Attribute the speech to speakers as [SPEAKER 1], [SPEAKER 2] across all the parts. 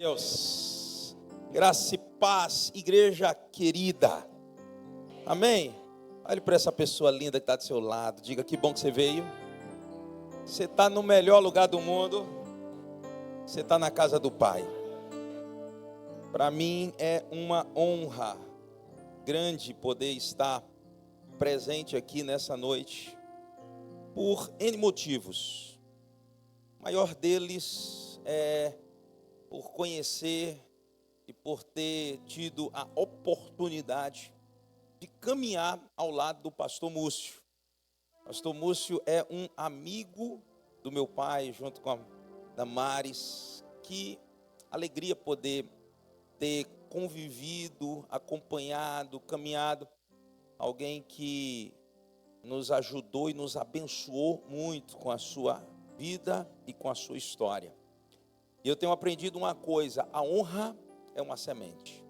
[SPEAKER 1] Deus, graça e paz, igreja querida, amém? Olhe para essa pessoa linda que está do seu lado, diga que bom que você veio. Você está no melhor lugar do mundo, você está na casa do Pai. Para mim é uma honra grande poder estar presente aqui nessa noite, por N motivos. O maior deles é por conhecer e por ter tido a oportunidade de caminhar ao lado do pastor Múcio. Pastor Múcio é um amigo do meu pai, junto com a Damares. Que alegria poder ter convivido, acompanhado, caminhado. Alguém que nos ajudou e nos abençoou muito com a sua vida e com a sua história. E eu tenho aprendido uma coisa: a honra é uma semente.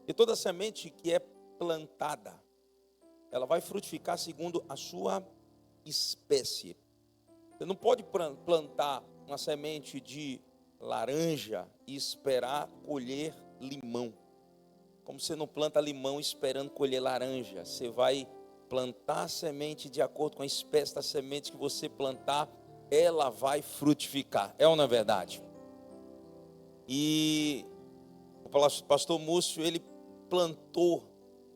[SPEAKER 1] E toda semente que é plantada, ela vai frutificar segundo a sua espécie. Você não pode plantar uma semente de laranja e esperar colher limão. Como você não planta limão esperando colher laranja. Você vai plantar a semente de acordo com a espécie da semente que você plantar, ela vai frutificar. É ou não é verdade? E o pastor Múcio, ele plantou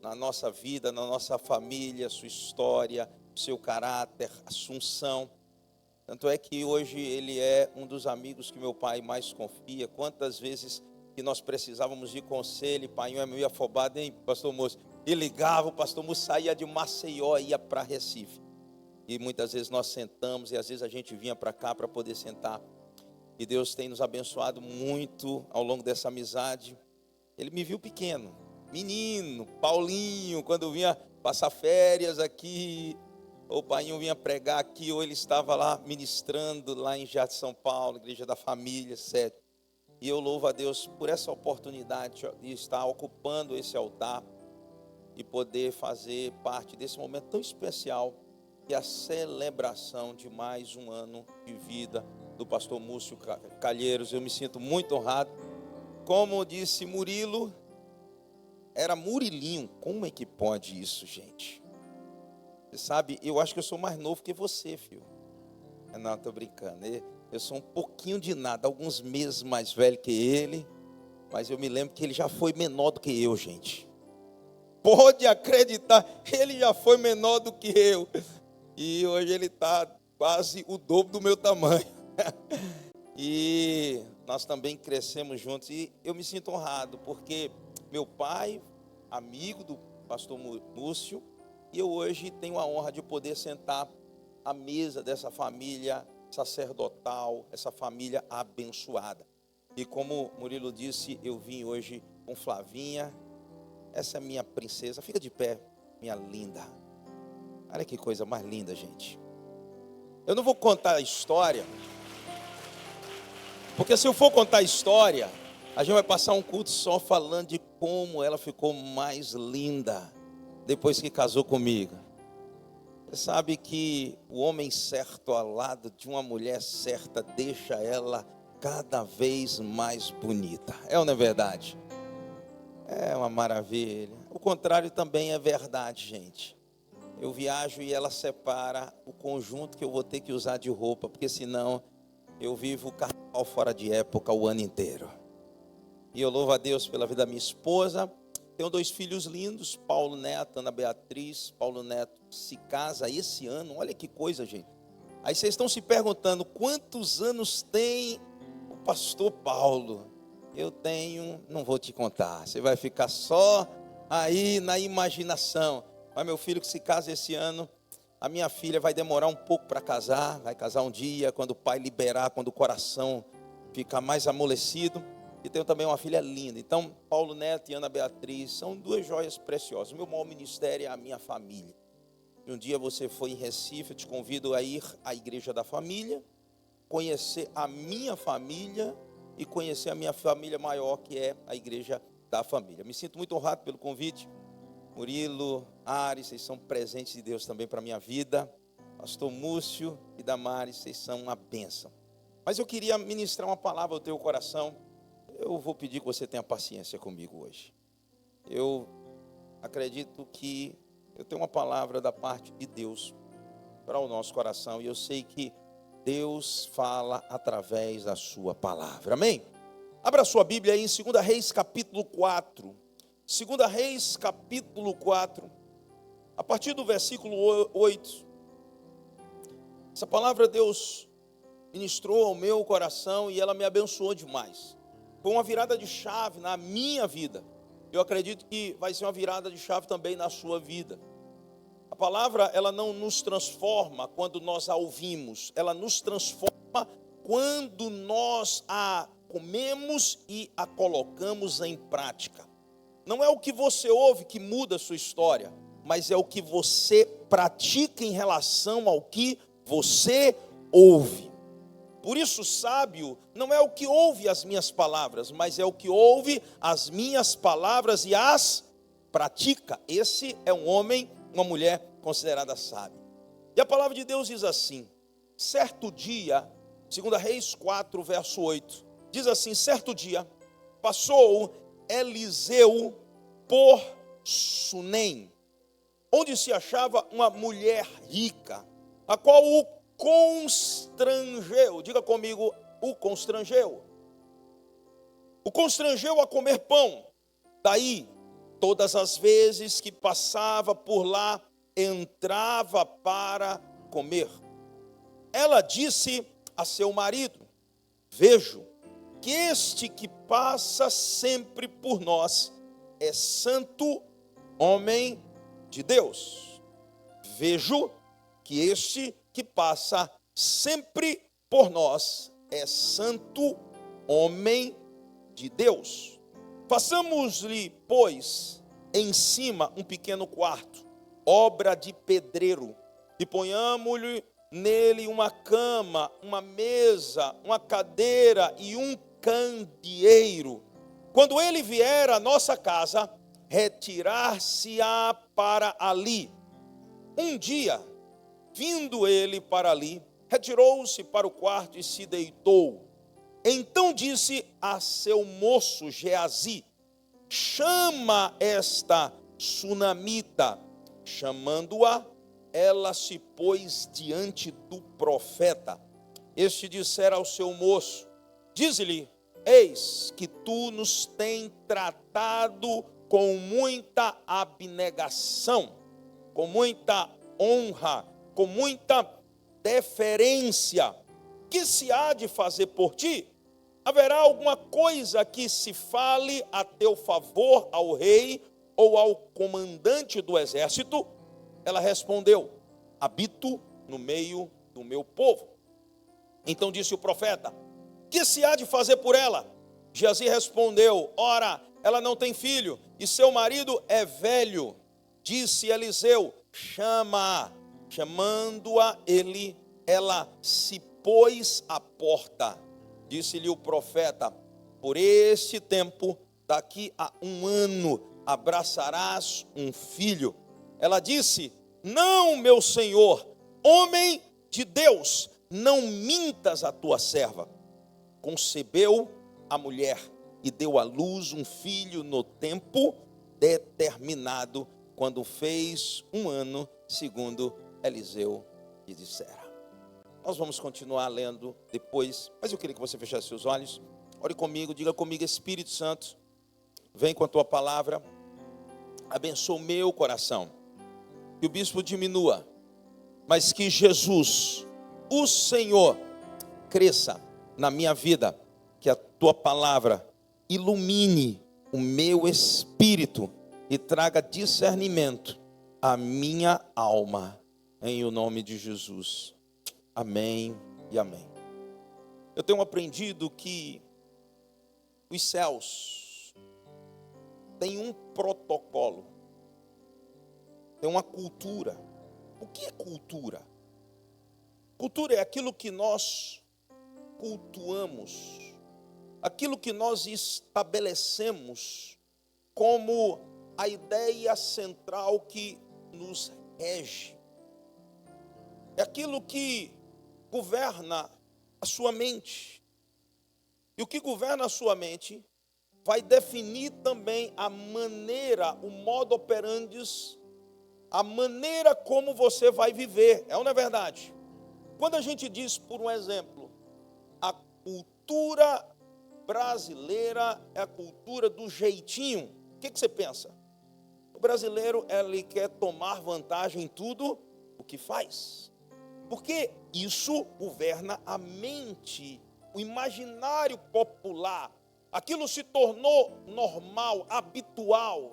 [SPEAKER 1] na nossa vida, na nossa família, sua história, seu caráter, assunção. Tanto é que hoje ele é um dos amigos que meu pai mais confia. Quantas vezes que nós precisávamos de conselho, pai, eu é meio afobado, hein, pastor Múcio? E ligava, o pastor Múcio saía de Maceió e ia para Recife. E muitas vezes nós sentamos e às vezes a gente vinha para cá para poder sentar. E Deus tem nos abençoado muito ao longo dessa amizade. Ele me viu pequeno, menino, Paulinho, quando vinha passar férias aqui, ou o pai vinha pregar aqui, ou ele estava lá ministrando lá em Jardim São Paulo, Igreja da Família, 7. E eu louvo a Deus por essa oportunidade de estar ocupando esse altar e poder fazer parte desse momento tão especial, que é a celebração de mais um ano de vida do pastor Múcio Calheiros. Eu me sinto muito honrado. Como disse Murilo, era Murilinho. Como é que pode isso, gente? Você sabe, eu acho que eu sou mais novo que você, filho. Não, estou brincando. Eu sou um pouquinho de nada, alguns meses mais velho que ele. Mas eu me lembro que ele já foi menor do que eu, gente. Pode acreditar, ele já foi menor do que eu. E hoje ele está quase o dobro do meu tamanho. E nós também crescemos juntos. E eu me sinto honrado, porque meu pai, amigo do pastor Múcio, e eu hoje tenho a honra de poder sentar à mesa dessa família sacerdotal, essa família abençoada. E como Murilo disse, eu vim hoje com Flavinha. Essa é minha princesa. Fica de pé, minha linda. Olha que coisa mais linda, gente. Eu não vou contar a história, porque se eu for contar a história, a gente vai passar um culto só falando de como ela ficou mais linda depois que casou comigo. Você sabe que o homem certo ao lado de uma mulher certa deixa ela cada vez mais bonita. É ou não é verdade? É uma maravilha. O contrário também é verdade, gente. Eu viajo e ela separa o conjunto que eu vou ter que usar de roupa, porque senão eu vivo o carnaval fora de época o ano inteiro. E eu louvo a Deus pela vida da minha esposa. Tenho 2 filhos lindos, Paulo Neto, Ana Beatriz. Paulo Neto se casa esse ano, olha que coisa, gente. Aí vocês estão se perguntando, quantos anos tem o pastor Paulo? Eu tenho, não vou te contar, você vai ficar só aí na imaginação. Mas meu filho que se casa esse ano, a minha filha vai demorar um pouco para casar, vai casar um dia, quando o pai liberar, quando o coração ficar mais amolecido. E tenho também uma filha linda. Então, Paulo Neto e Ana Beatriz são 2 joias preciosas. O meu maior ministério é a minha família. E um dia você for em Recife, eu te convido a ir à Igreja da Família, conhecer a minha família e conhecer a minha família maior, que é a Igreja da Família. Me sinto muito honrado pelo convite. Murilo, Ares, vocês são presentes de Deus também para a minha vida. Pastor Múcio e Damares, vocês são uma bênção. Mas eu queria ministrar uma palavra ao teu coração. Eu vou pedir que você tenha paciência comigo hoje. Eu acredito que eu tenho uma palavra da parte de Deus para o nosso coração, e eu sei que Deus fala através da sua palavra. Amém? Abra sua Bíblia aí em 2 Reis capítulo 4. 2 Reis capítulo 4, a partir do versículo 8. Essa palavra Deus ministrou ao meu coração e ela me abençoou demais. Foi uma virada de chave na minha vida. Eu acredito que vai ser uma virada de chave também na sua vida. A palavra, ela não nos transforma quando nós a ouvimos. Ela nos transforma quando nós a comemos e a colocamos em prática. Não é o que você ouve que muda a sua história, mas é o que você pratica em relação ao que você ouve. Por isso, sábio não é o que ouve as minhas palavras, mas é o que ouve as minhas palavras e as pratica. Esse é um homem, uma mulher considerada sábia. E a palavra de Deus diz assim: certo dia, 2 Reis 4, verso 8, diz assim: certo dia, passou Eliseu por Sunem, onde se achava uma mulher rica, a qual o constrangeu, diga comigo, o constrangeu a comer pão. Daí, todas as vezes que passava por lá, entrava para comer. Ela disse a seu marido: vejo que este que passa sempre por nós é santo homem de Deus. Vejo que este que passa sempre por nós é santo homem de Deus. Façamos-lhe, pois, em cima um pequeno quarto, obra de pedreiro, e ponhamos-lhe nele uma cama, uma mesa, uma cadeira e um candeeiro. Quando ele vier à nossa casa, retirar-se-á para ali. Um dia, vindo ele para ali, retirou-se para o quarto e se deitou. Então disse a seu moço Geazi: chama esta sunamita. Chamando-a, ela se pôs diante do profeta. Este dissera ao seu moço: dize-lhe, eis que tu nos tem tratado com muita abnegação, com muita honra, com muita deferência. Que se há de fazer por ti? Haverá alguma coisa que se fale a teu favor ao rei ou ao comandante do exército? Ela respondeu: habito no meio do meu povo. Então disse o profeta: que se há de fazer por ela? Geazi respondeu: ora, ela não tem filho e seu marido é velho. Disse Eliseu: chama-a. Chamando-a ela se pôs à porta. Disse-lhe o profeta: por este tempo, daqui a 1 ano, abraçarás um filho. Ela disse: não, meu senhor, homem de Deus, não mintas a tua serva. Concebeu a mulher e deu à luz um filho no tempo determinado, quando fez 1 ano, segundo Eliseu lhe dissera. Nós vamos continuar lendo depois, mas eu queria que você fechasse seus olhos. Ore comigo, diga comigo: Espírito Santo, vem com a tua palavra, abençoa o meu coração. Que o bispo diminua, mas que Jesus, o Senhor, cresça na minha vida. Que a tua palavra ilumine o meu espírito e traga discernimento à minha alma, em o nome de Jesus. Amém e amém. Eu tenho aprendido que os céus têm um protocolo, tem uma cultura. O que é cultura? Cultura é aquilo que nós cultuamos, aquilo que nós estabelecemos como a ideia central que nos rege. É aquilo que governa a sua mente. E o que governa a sua mente vai definir também a maneira, o modo operandi, a maneira como você vai viver. É ou não é verdade? Quando a gente diz, por um exemplo, a cultura brasileira é a cultura do jeitinho, o que você pensa? O brasileiro, ele quer tomar vantagem em tudo o que faz. Porque isso governa a mente, o imaginário popular. Aquilo se tornou normal, habitual.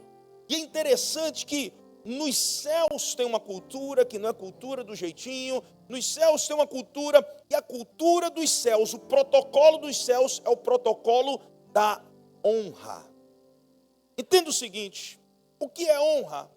[SPEAKER 1] E é interessante que nos céus tem uma cultura que não é cultura do jeitinho. Nos céus tem uma cultura, e a cultura dos céus, o protocolo dos céus é o protocolo da honra. Entenda o seguinte, o que é honra?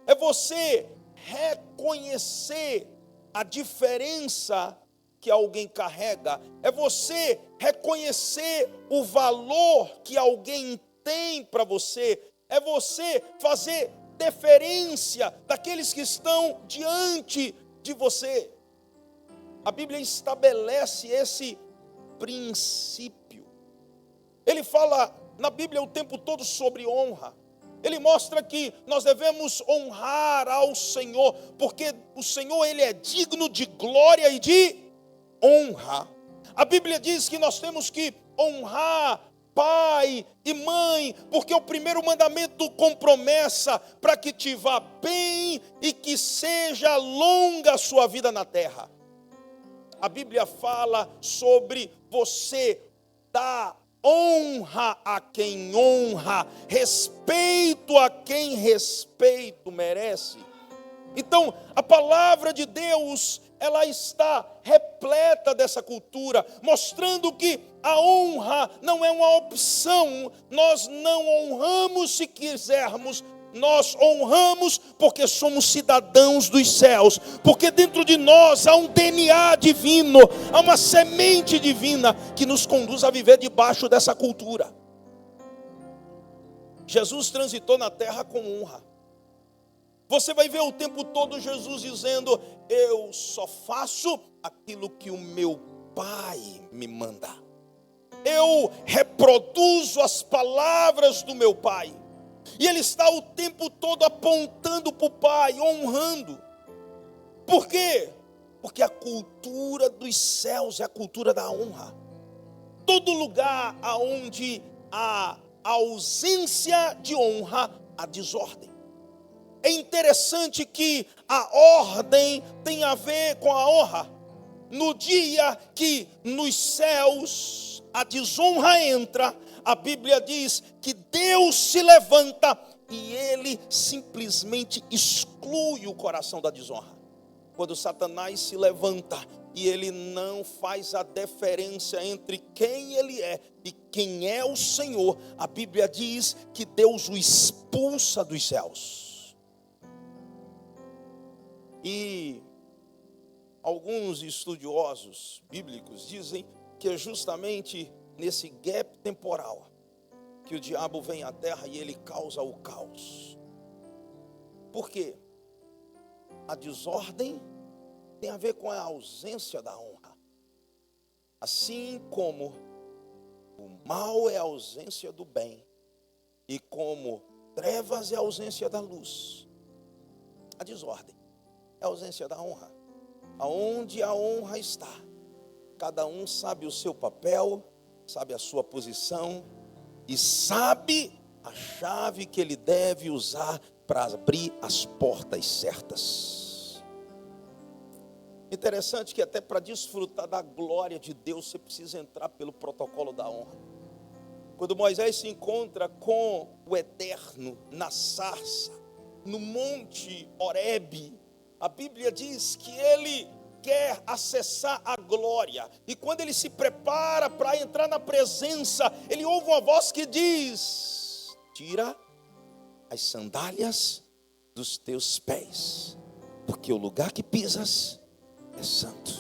[SPEAKER 1] É você reconhecer a diferença que alguém carrega, é você reconhecer o valor que alguém tem para você, é você fazer deferência daqueles que estão diante de você. A Bíblia estabelece esse princípio. Ele fala na Bíblia o tempo todo sobre honra. Ele mostra que nós devemos honrar ao Senhor, porque o Senhor, ele é digno de glória e de honra. A Bíblia diz que nós temos que honrar pai e mãe, porque o primeiro mandamento com promessa para que te vá bem e que seja longa a sua vida na terra. A Bíblia fala sobre você dar honra a quem honra, respeito a quem respeito merece. Então, a palavra de Deus, ela está repleta dessa cultura, mostrando que a honra não é uma opção. Nós não honramos se quisermos, nós honramos porque somos cidadãos dos céus, porque dentro de nós há um DNA divino, há uma semente divina que nos conduz a viver debaixo dessa cultura. Jesus transitou na terra com honra. Você vai ver o tempo todo Jesus dizendo: eu só faço aquilo que o meu Pai me manda. Eu reproduzo as palavras do meu Pai. E ele está o tempo todo apontando para o Pai, honrando. Por quê? Porque a cultura dos céus é a cultura da honra. Todo lugar onde há ausência de honra, há desordem. É interessante que a ordem tem a ver com a honra. No dia que nos céus a desonra entra, a Bíblia diz que Deus se levanta e ele simplesmente exclui o coração da desonra. Quando Satanás se levanta e ele não faz a deferência entre quem ele é e quem é o Senhor, a Bíblia diz que Deus o expulsa dos céus. E alguns estudiosos bíblicos dizem que é justamente nesse gap temporal que o diabo vem à terra e ele causa o caos. Por quê? A desordem tem a ver com a ausência da honra. Assim como o mal é a ausência do bem, e como trevas é a ausência da luz, a desordem é a ausência da honra. Aonde a honra está, cada um sabe o seu papel, sabe a sua posição e sabe a chave que ele deve usar para abrir as portas certas. Interessante que até para desfrutar da glória de Deus você precisa entrar pelo protocolo da honra. Quando Moisés se encontra com o Eterno na sarça, no monte Horebe, a Bíblia diz que ele quer acessar a glória. E quando ele se prepara para entrar na presença, ele ouve uma voz que diz: tira as sandálias dos teus pés, porque o lugar que pisas é santo.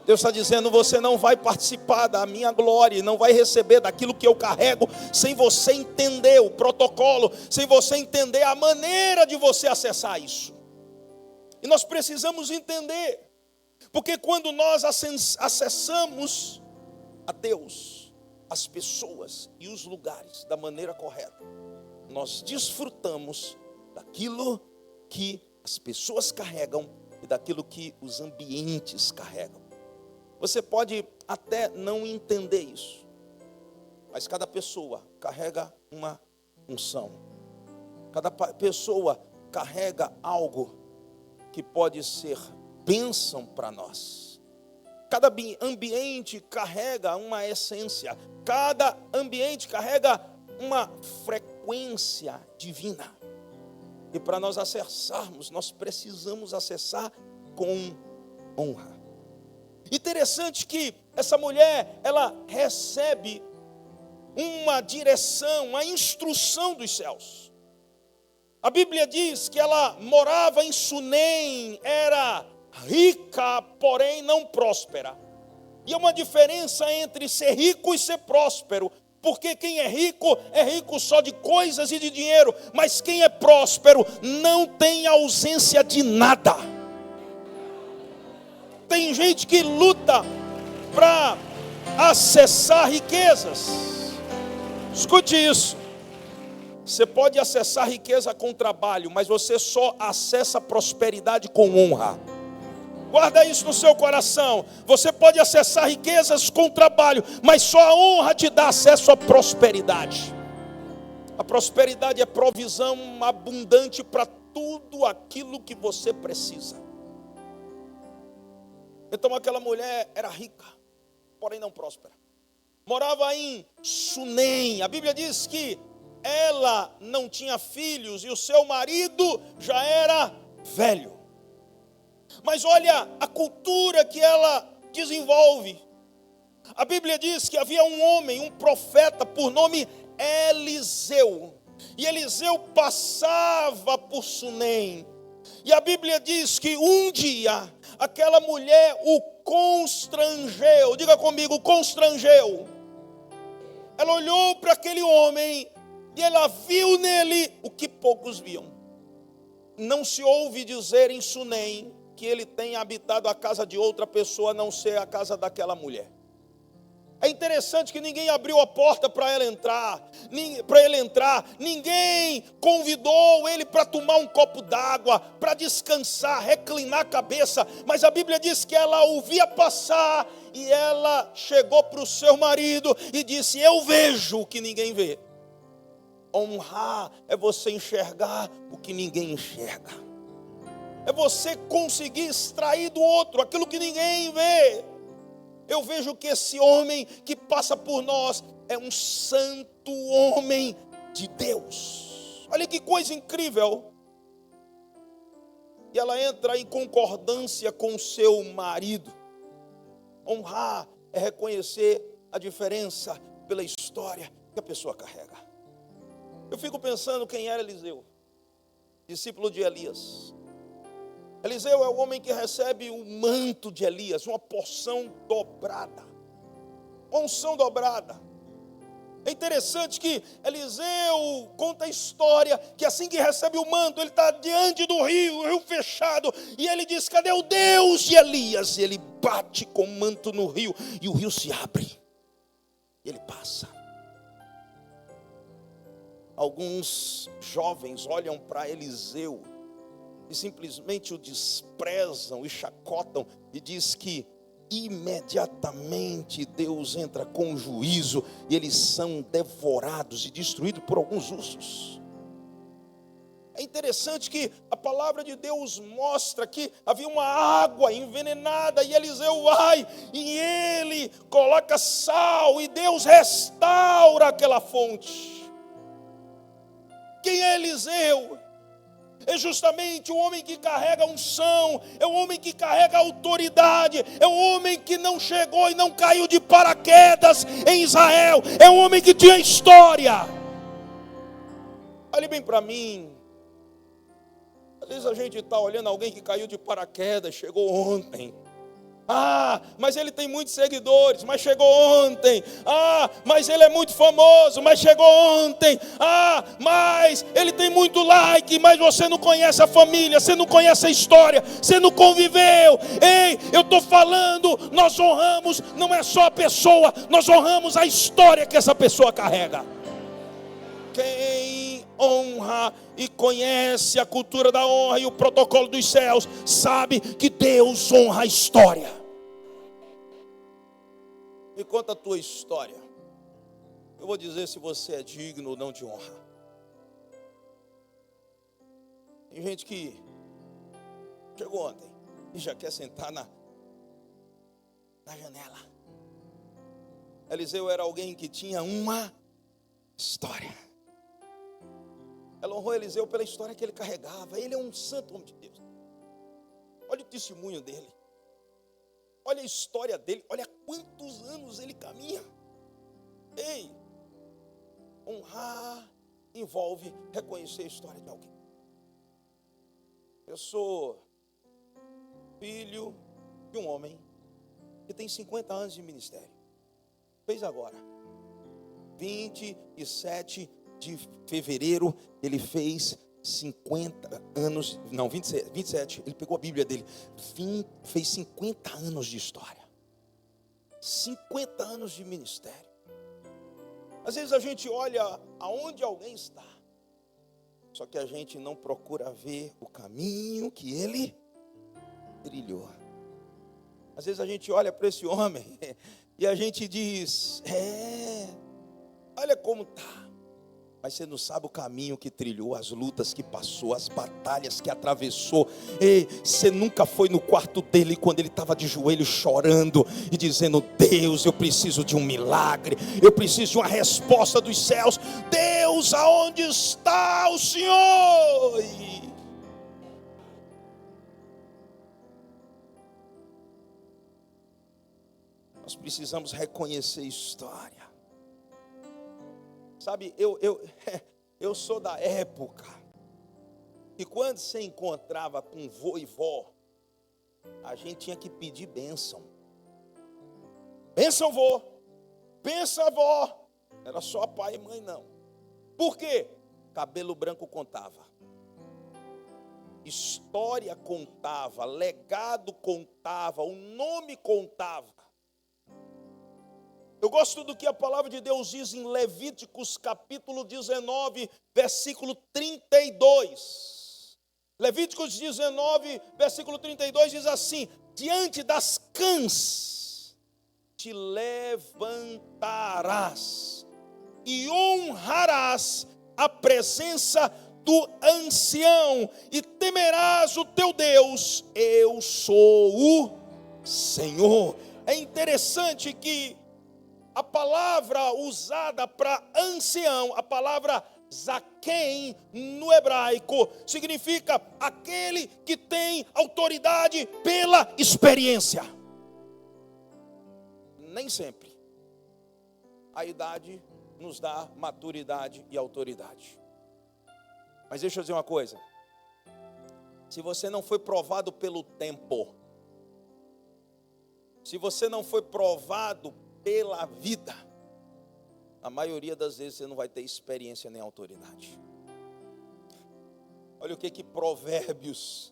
[SPEAKER 1] Deus está dizendo: você não vai participar da minha glória, não vai receber daquilo que eu carrego, sem você entender o protocolo, sem você entender a maneira de você acessar isso. E nós precisamos entender, porque quando nós acessamos a Deus, as pessoas e os lugares da maneira correta, nós desfrutamos daquilo que as pessoas carregam e daquilo que os ambientes carregam. Você pode até não entender isso, mas cada pessoa carrega uma unção. Cada pessoa carrega algo que pode ser bênção para nós. Cada ambiente carrega uma essência. Cada ambiente carrega uma frequência divina. E para nós acessarmos, nós precisamos acessar com honra. Interessante que essa mulher, ela recebe uma direção, uma instrução dos céus. A Bíblia diz que ela morava em Sunem, era rica, porém não próspera. E há uma diferença entre ser rico e ser próspero. Porque quem é rico só de coisas e de dinheiro. Mas quem é próspero não tem ausência de nada. Tem gente que luta para acessar riquezas. Escute isso. Você pode acessar riqueza com trabalho, mas você só acessa prosperidade com honra. Guarda isso no seu coração. Você pode acessar riquezas com trabalho, mas só a honra te dá acesso à prosperidade. A prosperidade é provisão abundante para tudo aquilo que você precisa. Então aquela mulher era rica, porém não próspera. Morava em Sunem. A Bíblia diz que ela não tinha filhos e o seu marido já era velho. Mas olha a cultura que ela desenvolve. A Bíblia diz que havia um homem, um profeta por nome Eliseu. E Eliseu passava por Sunem. E a Bíblia diz que um dia aquela mulher o constrangeu. Diga comigo, constrangeu. Ela olhou para aquele homem e ela viu nele o que poucos viam. Não se ouve dizer em Sunem que ele tenha habitado a casa de outra pessoa, a não ser a casa daquela mulher. É interessante que ninguém abriu a porta para ele entrar. Ninguém convidou ele para tomar um copo d'água, para descansar, reclinar a cabeça. Mas a Bíblia diz que ela o via passar e ela chegou para o seu marido e disse: eu vejo o que ninguém vê. Honrar é você enxergar o que ninguém enxerga. É você conseguir extrair do outro aquilo que ninguém vê. Eu vejo que esse homem que passa por nós é um santo homem de Deus. Olha que coisa incrível. E ela entra em concordância com o seu marido. Honrar é reconhecer a diferença pela história que a pessoa carrega. Eu fico pensando quem era Eliseu, discípulo de Elias. Eliseu é o homem que recebe o manto de Elias, uma porção dobrada, uma unção dobrada. É interessante que Eliseu conta a história que assim que recebe o manto, ele está diante do rio, o rio fechado, e ele diz: cadê o Deus de Elias? E ele bate com o manto no rio, e o rio se abre, e ele passa. Alguns jovens olham para Eliseu e simplesmente o desprezam e chacotam, e diz que imediatamente Deus entra com juízo e eles são devorados e destruídos por alguns ursos. É interessante que a palavra de Deus mostra que havia uma água envenenada e Eliseu vai e ele coloca sal e Deus restaura aquela fonte. Quem é Eliseu? É justamente o homem que carrega unção, é o homem que carrega autoridade, é o homem que não chegou e não caiu de paraquedas em Israel, é o homem que tinha história. Olhe bem para mim. Às vezes a gente está olhando alguém que caiu de paraquedas, chegou ontem. Mas ele tem muitos seguidores, mas chegou ontem. Mas ele é muito famoso, mas chegou ontem. Mas ele tem muito like, mas você não conhece a família, você não conhece a história, você não conviveu. Ei, eu estou falando, nós honramos, não é só a pessoa, nós honramos a história que essa pessoa carrega. Quem honra e conhece a cultura da honra e o protocolo dos céus, sabe que Deus honra a história. Me conta a tua história. Eu vou dizer se você é digno ou não de honra. Tem gente que chegou ontem e já quer sentar na janela. Eliseu era alguém que tinha uma história. Ela honrou Eliseu pela história que ele carregava. Ele é um santo homem de Deus. Olha o testemunho dele. Olha a história dele. Olha quantos anos ele caminha. Ei, honrar envolve reconhecer a história de alguém. Eu sou filho de um homem que tem 50 anos de ministério. Fez agora. 27 de fevereiro, ele fez 50 anos, não, 27, ele pegou a Bíblia dele, fez 50 anos de história, 50 anos de ministério. Às vezes a gente olha aonde alguém está, só que a gente não procura ver o caminho que ele trilhou. Às vezes a gente olha para esse homem e a gente diz, olha como está. Mas você não sabe o caminho que trilhou, as lutas que passou, as batalhas que atravessou. Ei, você nunca foi no quarto dele quando ele estava de joelho chorando e dizendo, Deus, eu preciso de um milagre, eu preciso de uma resposta dos céus. Deus, aonde está o Senhor? Nós precisamos reconhecer a história. Sabe, eu sou da época que quando você encontrava com vô e vó, a gente tinha que pedir bênção. Bênção, vô. Bênção, vó. Era só pai e mãe, não. Por quê? Cabelo branco contava. História contava, legado contava, o nome contava. Eu gosto do que a palavra de Deus diz em Levíticos capítulo 19, versículo 32. Levíticos 19, versículo 32 diz assim: diante das cãs te levantarás e honrarás a presença do ancião e temerás o teu Deus. Eu sou o Senhor. É interessante que a palavra usada para ancião, a palavra zaquém no hebraico, significa aquele que tem autoridade pela experiência. Nem sempre a idade nos dá maturidade e autoridade. Mas deixa eu dizer uma coisa. Se você não foi provado pelo tempo, se você não foi provado pela vida, a maioria das vezes você não vai ter experiência nem autoridade. Olha o que Provérbios,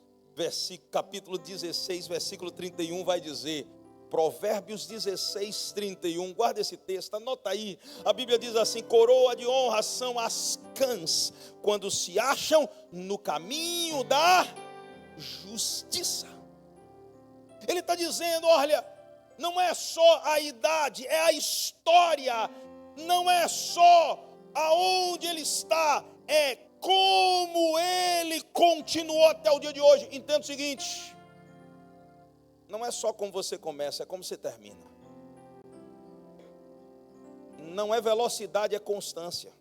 [SPEAKER 1] capítulo 16, versículo 31 vai dizer. Provérbios 16, 31, guarda esse texto, anota aí. A Bíblia diz assim: coroa de honra são as cãs, quando se acham no caminho da justiça. Ele está dizendo, olha, não é só a idade, é a história. Não é só aonde ele está, é como ele continuou até o dia de hoje. Entenda o seguinte: não é só como você começa, é como você termina. Não é velocidade, é constância.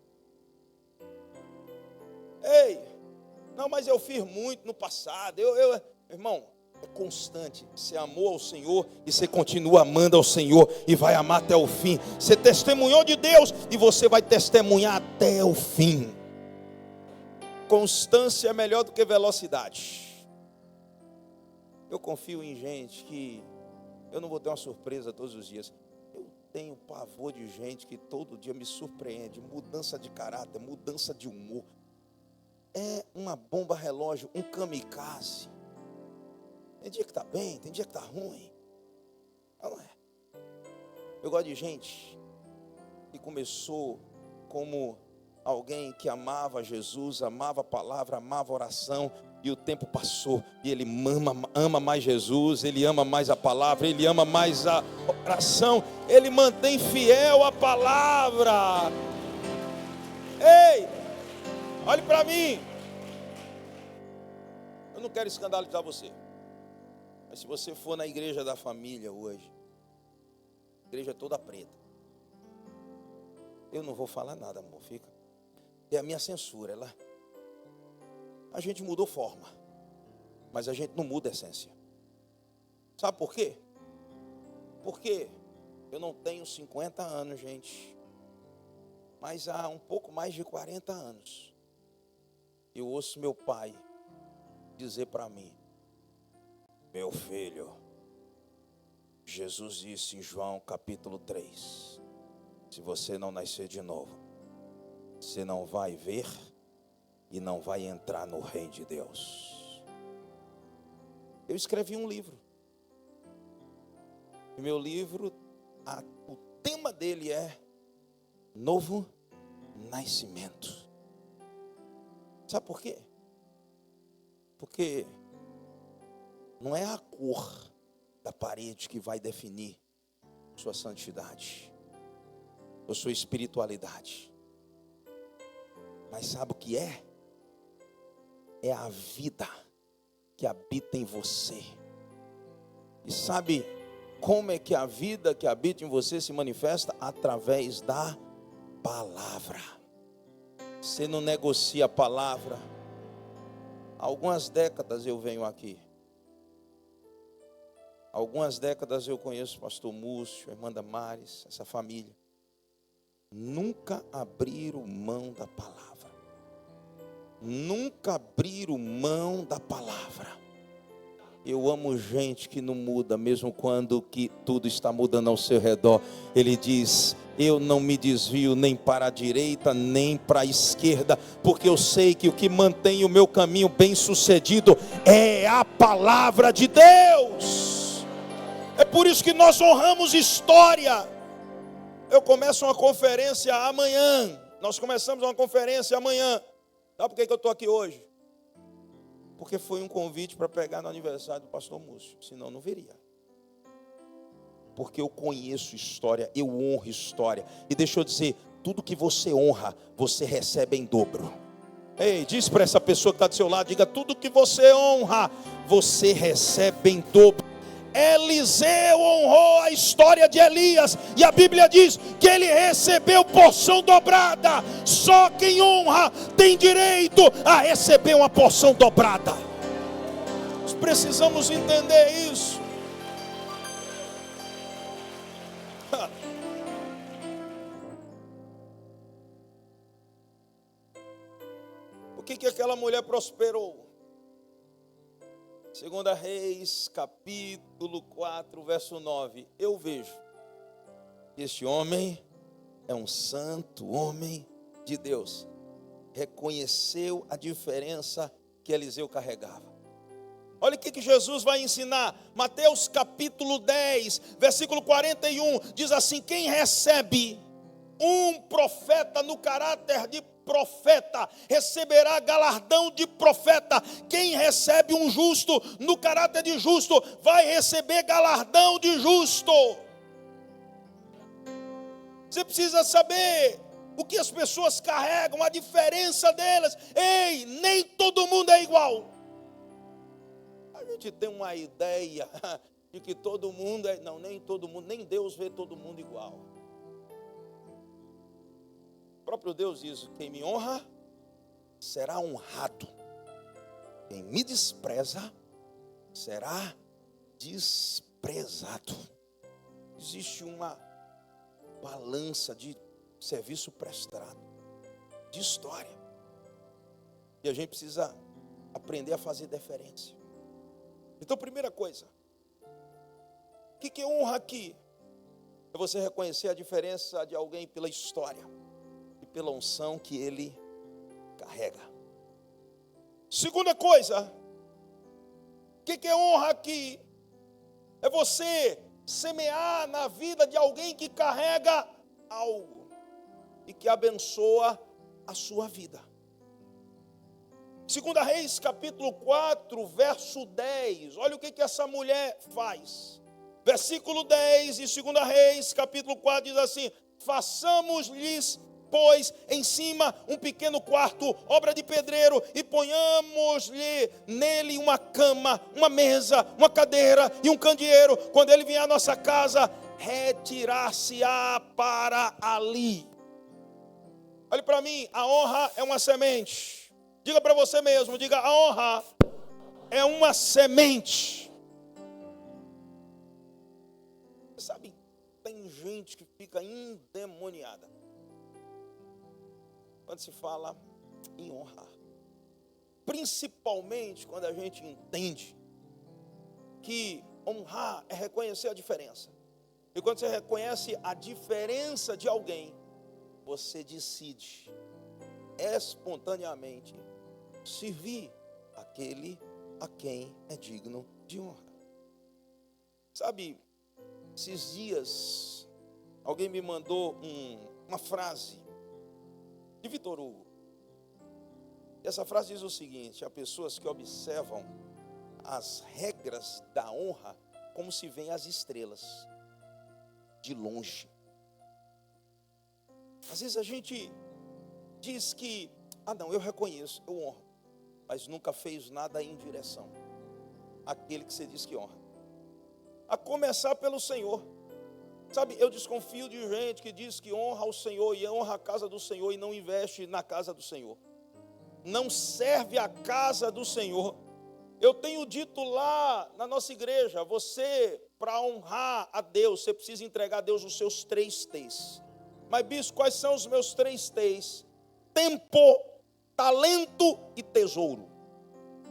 [SPEAKER 1] Ei, não, mas eu fiz muito no passado. Irmão, é constante. Você amou ao Senhor e você continua amando ao Senhor e vai amar até o fim. Você testemunhou de Deus e você vai testemunhar até o fim. Constância é melhor do que velocidade. Eu confio em gente que Eu não vou ter uma surpresa todos os dias. Eu tenho pavor de gente que todo dia me surpreende. Mudança de caráter, mudança de humor. É uma bomba relógio, um kamikaze. Tem dia que está bem, tem dia que está ruim. Não é? Eu gosto de gente que começou como alguém que amava Jesus, amava a palavra, amava a oração, e o tempo passou, e ele ama mais Jesus, ele ama mais a palavra, ele ama mais a oração, ele mantém fiel a palavra. Ei, olhe para mim. Eu não quero escandalizar você, mas se você for na igreja da família hoje, a igreja é toda preta, eu não vou falar nada, amor, fica. É a minha censura, a gente mudou forma, mas a gente não muda a essência. Sabe por quê? Porque eu não tenho 50 anos, gente, mas há um pouco mais de 40 anos, eu ouço meu pai dizer para mim: meu filho, Jesus disse em João capítulo 3, se você não nascer de novo, você não vai ver e não vai entrar no reino de Deus. Eu escrevi um livro. E meu livro, o tema dele é Novo Nascimento. Sabe por quê? Porque não é a cor da parede que vai definir sua santidade ou sua espiritualidade. Mas sabe o que é? É a vida que habita em você. E sabe como é que a vida que habita em você se manifesta? Através da palavra. Você não negocia a palavra. Há algumas décadas eu venho aqui. Algumas décadas eu conheço o pastor Múcio, a irmã Damares, essa família. Nunca abriram mão da palavra. Nunca abriram mão da palavra. Eu amo gente que não muda, mesmo quando que tudo está mudando ao seu redor. Ele diz: eu não me desvio nem para a direita, nem para a esquerda, porque eu sei que o que mantém o meu caminho bem sucedido é a palavra de Deus. É por isso que nós honramos história. Eu começo uma conferência amanhã. Nós começamos uma conferência amanhã. Sabe por que eu estou aqui hoje? Porque foi um convite para pegar no aniversário do pastor Múcio. Senão não viria. Porque eu conheço história, eu honro história. E deixa eu dizer, tudo que você honra, você recebe em dobro. Ei, diz para essa pessoa que está do seu lado, diga: tudo que você honra, você recebe em dobro. Eliseu honrou a história de Elias, e a Bíblia diz que ele recebeu porção dobrada. Só quem honra tem direito a receber uma porção dobrada. Nós precisamos entender isso. O que aquela mulher prosperou? 2 Reis, capítulo 4, verso 9. Eu vejo que este homem é um santo homem de Deus. Reconheceu a diferença que Eliseu carregava. Olha o que Jesus vai ensinar. Mateus capítulo 10, versículo 41. Diz assim: quem recebe um profeta no caráter de profeta, receberá galardão de profeta. Quem recebe um justo no caráter de justo, vai receber galardão de justo. Você precisa saber o que as pessoas carregam, a diferença delas. Ei, nem todo mundo é igual. A gente tem uma ideia de que todo mundo é... Não, nem todo mundo, nem Deus vê todo mundo igual. O próprio Deus diz: quem me honra será honrado, quem me despreza será desprezado. Existe uma balança de serviço prestado, de história, e a gente precisa aprender a fazer deferência. Então, primeira coisa, O que é honra aqui? É você reconhecer a diferença de alguém pela história e pela unção que ele carrega. Segunda coisa, o que é honra aqui? É você semear na vida de alguém que carrega algo e que abençoa a sua vida. 2 Reis, capítulo 4, verso 10. Olha o que essa mulher faz. Versículo 10 de 2 Reis, capítulo 4, diz assim: façamos-lhes, pois, em cima um pequeno quarto, obra de pedreiro, e ponhamos-lhe nele uma cama, uma mesa, uma cadeira e um candeeiro. Quando ele vier à nossa casa, retirar-se-á para ali. Olhe para mim, a honra é uma semente. Diga para você mesmo, diga: a honra é uma semente. Sabe, tem gente que fica endemoniada quando se fala em honrar. Principalmente quando a gente entende que honrar é reconhecer a diferença. E quando você reconhece a diferença de alguém, você decide espontaneamente servir aquele a quem é digno de honra. Sabe, esses dias alguém me mandou uma frase de Vitor Hugo. E essa frase diz o seguinte: há pessoas que observam as regras da honra como se veem as estrelas, de longe. Às vezes a gente diz que, não, eu reconheço, eu honro, mas nunca fez nada em direção àquele que você diz que honra. A começar pelo Senhor. Sabe, eu desconfio de gente que diz que honra ao Senhor e honra a casa do Senhor e não investe na casa do Senhor. Não serve a casa do Senhor. Eu tenho dito lá na nossa igreja, você, para honrar a Deus, você precisa entregar a Deus os seus 3 T's. Mas, bispo, quais são os meus 3 T's? Tempo, talento e tesouro.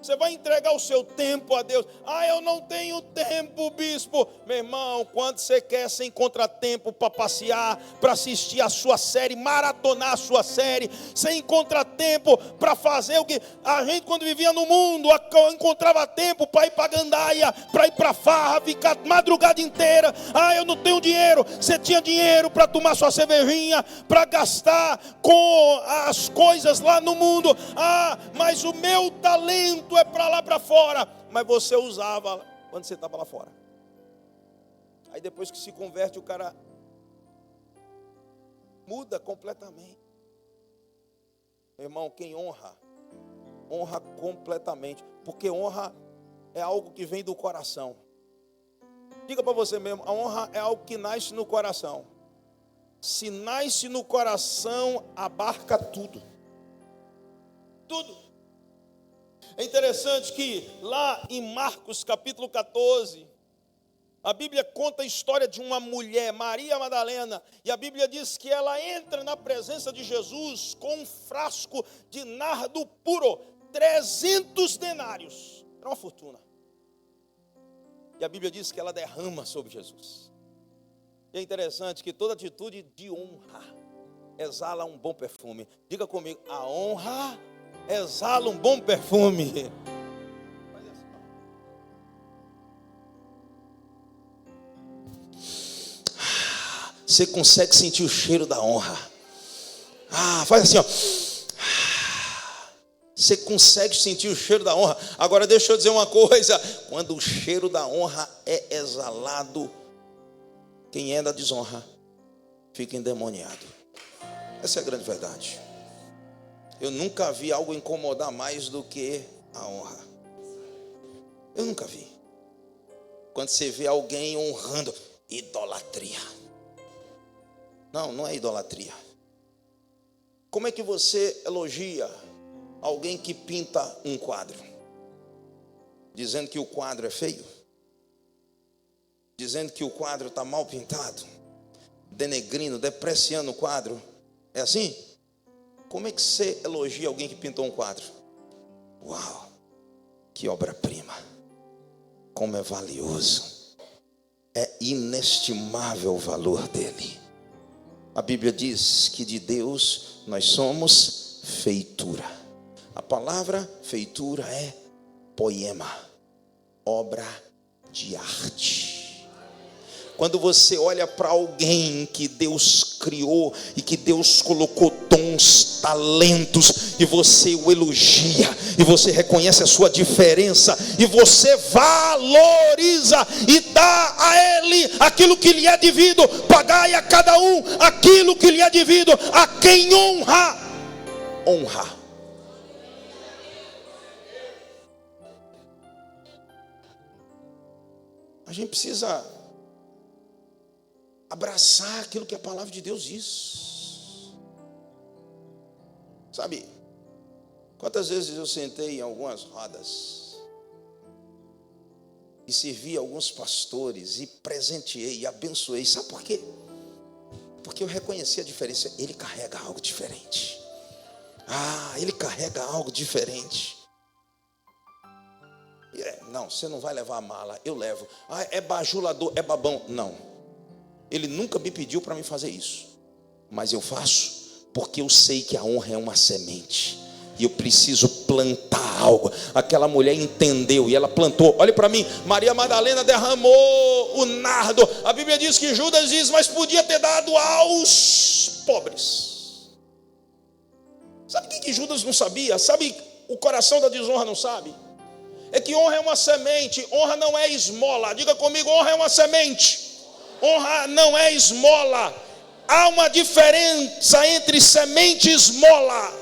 [SPEAKER 1] Você vai entregar o seu tempo a Deus. Eu não tenho tempo, bispo. Meu irmão, quando você quer, você encontra tempo para passear, para assistir a sua série, maratonar a sua série. Você encontra tempo para fazer o que a gente, quando vivia no mundo, encontrava tempo para ir para gandaia, para ir para farra, ficar madrugada inteira. Eu não tenho dinheiro. Você tinha dinheiro para tomar sua cervejinha, para gastar com as coisas lá no mundo. Mas o meu talento é para lá para fora, mas você usava quando você estava lá fora. Aí depois que se converte, o cara muda completamente. Meu irmão, quem honra, honra completamente, porque honra é algo que vem do coração. Diga para você mesmo, a honra é algo que nasce no coração. Se nasce no coração, abarca tudo. Tudo. É interessante que lá em Marcos capítulo 14, a Bíblia conta a história de uma mulher, Maria Madalena, e a Bíblia diz que ela entra na presença de Jesus com um frasco de nardo puro, 300 denários, era uma fortuna. E a Bíblia diz que ela derrama sobre Jesus. E é interessante que toda atitude de honra exala um bom perfume. Diga comigo, a honra exala um bom perfume. Você consegue sentir o cheiro da honra. Faz assim, ó. Você consegue sentir o cheiro da honra. Agora deixa eu dizer uma coisa. Quando o cheiro da honra é exalado, quem é da desonra fica endemoniado. Essa é a grande verdade. Eu nunca vi algo incomodar mais do que a honra. Eu nunca vi. Quando você vê alguém honrando, idolatria. Não é idolatria. Como é que você elogia alguém que pinta um quadro? Dizendo que o quadro é feio? Dizendo que o quadro está mal pintado? Denegrindo, depreciando o quadro? É assim? Como é que você elogia alguém que pintou um quadro? Uau, que obra-prima. Como é valioso. é inestimável o valor dele. A Bíblia diz que de Deus nós somos feitura. A palavra feitura é poema, obra de arte. Quando você olha para alguém que Deus criou e que Deus colocou dons, talentos, e você o elogia, e você reconhece a sua diferença, e você valoriza e dá a ele aquilo que lhe é devido, pagai a cada um aquilo que lhe é devido, a quem honra, honra. A gente precisa abraçar aquilo que a palavra de Deus diz. Sabe, quantas vezes eu sentei em algumas rodas e servi alguns pastores e presenteei e abençoei. Sabe por quê? Porque eu reconheci a diferença. Ele carrega algo diferente. Ele carrega algo diferente. Não, você não vai levar a mala, eu levo. É bajulador, é babão. Não, ele nunca me pediu para me fazer isso, mas eu faço porque eu sei que a honra é uma semente e eu preciso plantar algo. Aquela mulher entendeu e ela plantou. Olhe para mim, Maria Madalena derramou o nardo. A Bíblia diz que Judas diz, mas podia ter dado aos pobres. Sabe o que Judas não sabia? Sabe, o coração da desonra não sabe? É que honra é uma semente, honra não é esmola. Diga comigo, honra é uma semente, honra não é esmola. Há uma diferença entre semente e esmola.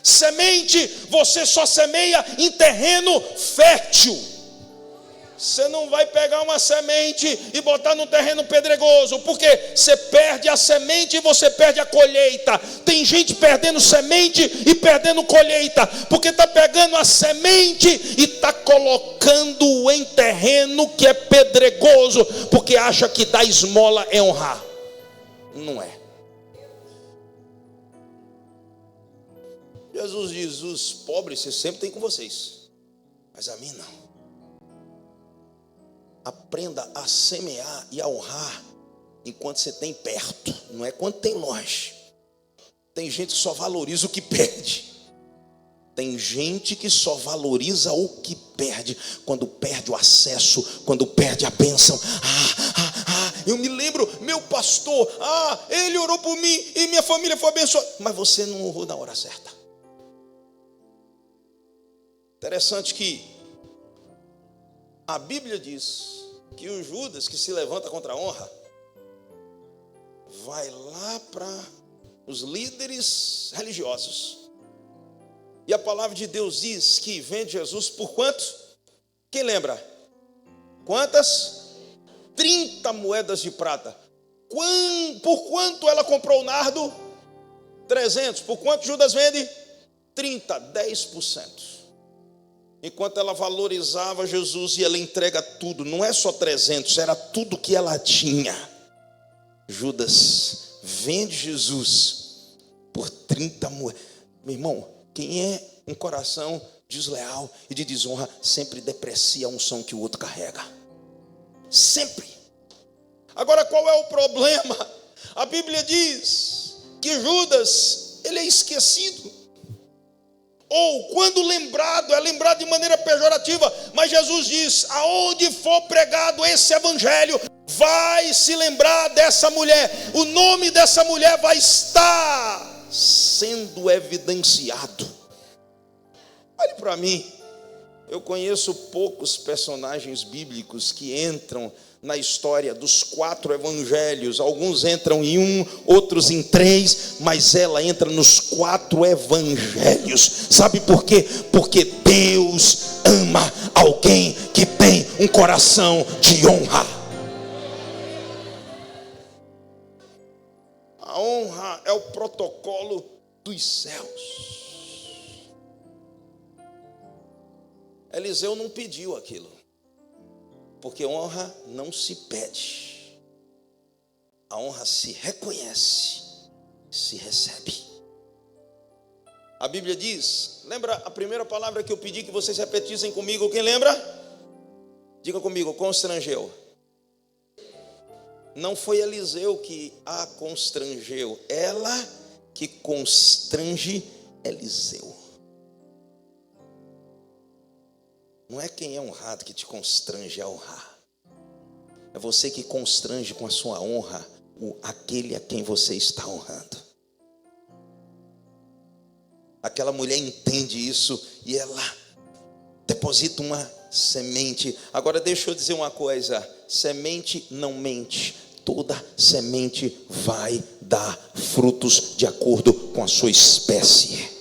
[SPEAKER 1] Semente, você só semeia em terreno fértil. Você não vai pegar uma semente e botar no terreno pedregoso, porque você perde a semente e você perde a colheita. Tem gente perdendo semente e perdendo colheita, porque está pegando a semente e está colocando em terreno que é pedregoso, porque acha que dar esmola é honrar. Não é. Jesus diz, os pobres você sempre tem com vocês, mas a mim não. Aprenda a semear e a honrar enquanto você tem perto, não é quando tem longe. Tem gente que só valoriza o que perde. Tem gente que só valoriza o que perde. Quando perde o acesso, quando perde a bênção. Eu me lembro, meu pastor, ele orou por mim e minha família foi abençoada. Mas você não orou na hora certa. Interessante que a Bíblia diz que o Judas que se levanta contra a honra vai lá para os líderes religiosos. E a palavra de Deus diz que vende Jesus por quanto? Quem lembra? Quantas? 30 moedas de prata. Por quanto ela comprou o nardo? 300. Por quanto Judas vende? 30, 10%. Enquanto ela valorizava Jesus e ela entrega tudo, não é só 300, era tudo que ela tinha. Judas vende Jesus por 30 moedas. Meu irmão, quem é um coração desleal e de desonra sempre deprecia a unção que o outro carrega. Sempre. Agora, qual é o problema? A Bíblia diz que Judas, ele é esquecido. Ou quando lembrado, é lembrado de maneira pejorativa. Mas Jesus diz, aonde for pregado esse evangelho, vai se lembrar dessa mulher. O nome dessa mulher vai estar sendo evidenciado. Olhe para mim. Eu conheço poucos personagens bíblicos que entram na história dos 4 evangelhos. Alguns entram em 1, outros em 3, mas ela entra nos 4 evangelhos. Sabe por quê? Porque Deus ama alguém que tem um coração de honra. A honra é o protocolo dos céus. Eliseu não pediu aquilo, porque honra não se pede, a honra se reconhece, se recebe. A Bíblia diz, lembra a primeira palavra que eu pedi que vocês repetissem comigo? Quem lembra? Diga comigo, constrangeu. Não foi Eliseu que a constrangeu, ela que constrange Eliseu. Não é quem é honrado que te constrange a honrar. É você que constrange com a sua honra aquele a quem você está honrando. Aquela mulher entende isso e ela deposita uma semente. Agora deixa eu dizer uma coisa: semente não mente. Toda semente vai dar frutos de acordo com a sua espécie.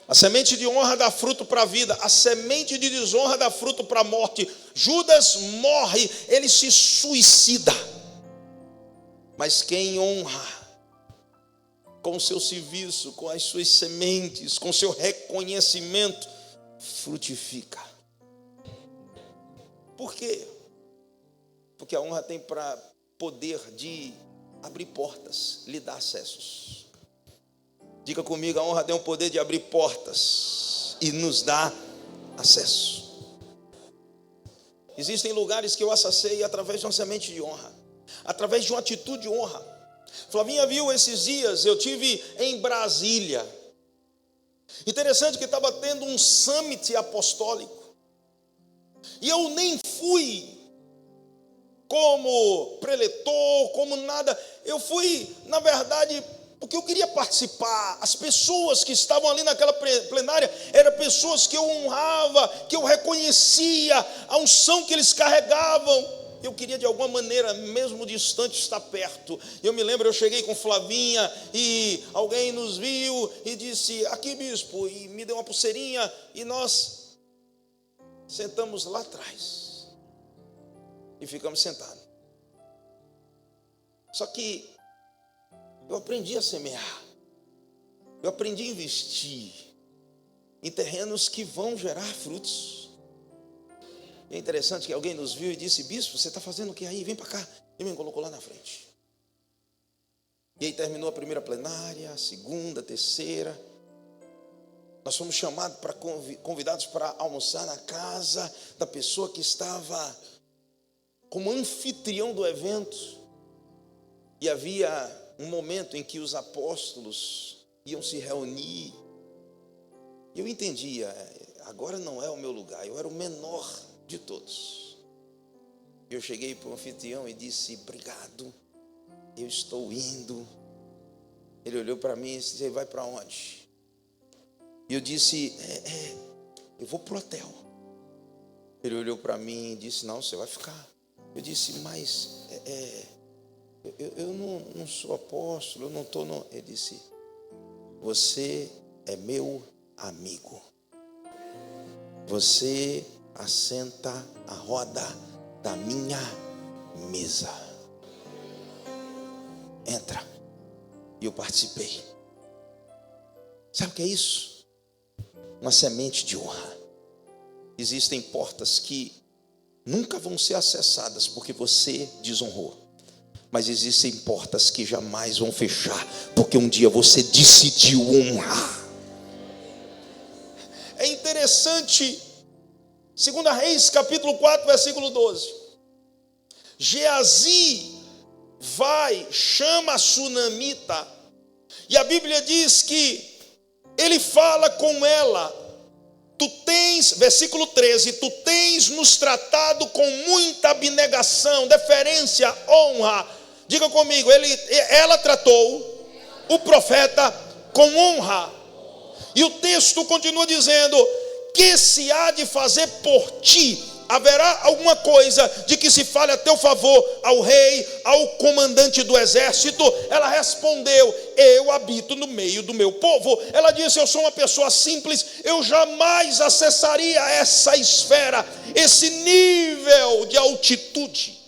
[SPEAKER 1] A semente de honra dá fruto para a vida, a semente de desonra dá fruto para a morte. Judas morre, ele se suicida. Mas quem honra com o seu serviço, com as suas sementes, com o seu reconhecimento, frutifica. Por quê? Porque a honra tem para poder de abrir portas, lhe dar acessos. Diga comigo, a honra tem o poder de abrir portas e nos dá acesso. Existem lugares que eu acessei através de uma semente de honra, através de uma atitude de honra. Flavinha viu esses dias, eu tive em Brasília. Interessante que estava tendo um summit apostólico. E eu nem fui como preletor, como nada. Eu fui, na verdade, porque eu queria participar. As pessoas que estavam ali naquela plenária eram pessoas que eu honrava, que eu reconhecia a unção que eles carregavam. Eu queria de alguma maneira, mesmo distante, estar perto. Eu me lembro, eu cheguei com Flavinha e alguém nos viu e disse: aqui, bispo, e me deu uma pulseirinha, e nós sentamos lá atrás e ficamos sentados. Só que eu aprendi a semear, eu aprendi a investir em terrenos que vão gerar frutos. E é interessante que alguém nos viu e disse: bispo, você está fazendo o que aí? Vem para cá. E me colocou lá na frente. E aí terminou a primeira plenária, a segunda, a terceira. Nós fomos chamados para convidados para almoçar na casa da pessoa que estava como anfitrião do evento. E havia um momento em que os apóstolos iam se reunir. E eu entendia, agora não é o meu lugar, eu era o menor de todos. Eu cheguei para o anfitrião e disse: obrigado, eu estou indo. Ele olhou para mim e disse: você vai para onde? E eu disse: eu vou para o hotel. Ele olhou para mim e disse: não, você vai ficar. Eu disse: mas eu não sou apóstolo, eu não estou no... Ele disse: você é meu amigo, você assenta a roda da minha mesa, entra. E eu participei. Sabe o que é isso? Uma semente de honra. Existem portas que nunca vão ser acessadas porque você desonrou, mas existem portas que jamais vão fechar porque um dia você decidiu honrar. É interessante, 2 Reis, capítulo 4, versículo 12. Geazi chama a sunamita, e a Bíblia diz que ele fala com ela: tu tens, versículo 13, tu tens nos tratado com muita abnegação, deferência, honra. Diga comigo, ela tratou o profeta com honra. E o texto continua dizendo: que se há de fazer por ti? Haverá alguma coisa de que se fale a teu favor ao rei, ao comandante do exército? Ela respondeu: eu habito no meio do meu povo. Ela disse: eu sou uma pessoa simples, eu jamais acessaria essa esfera, esse nível de altitude.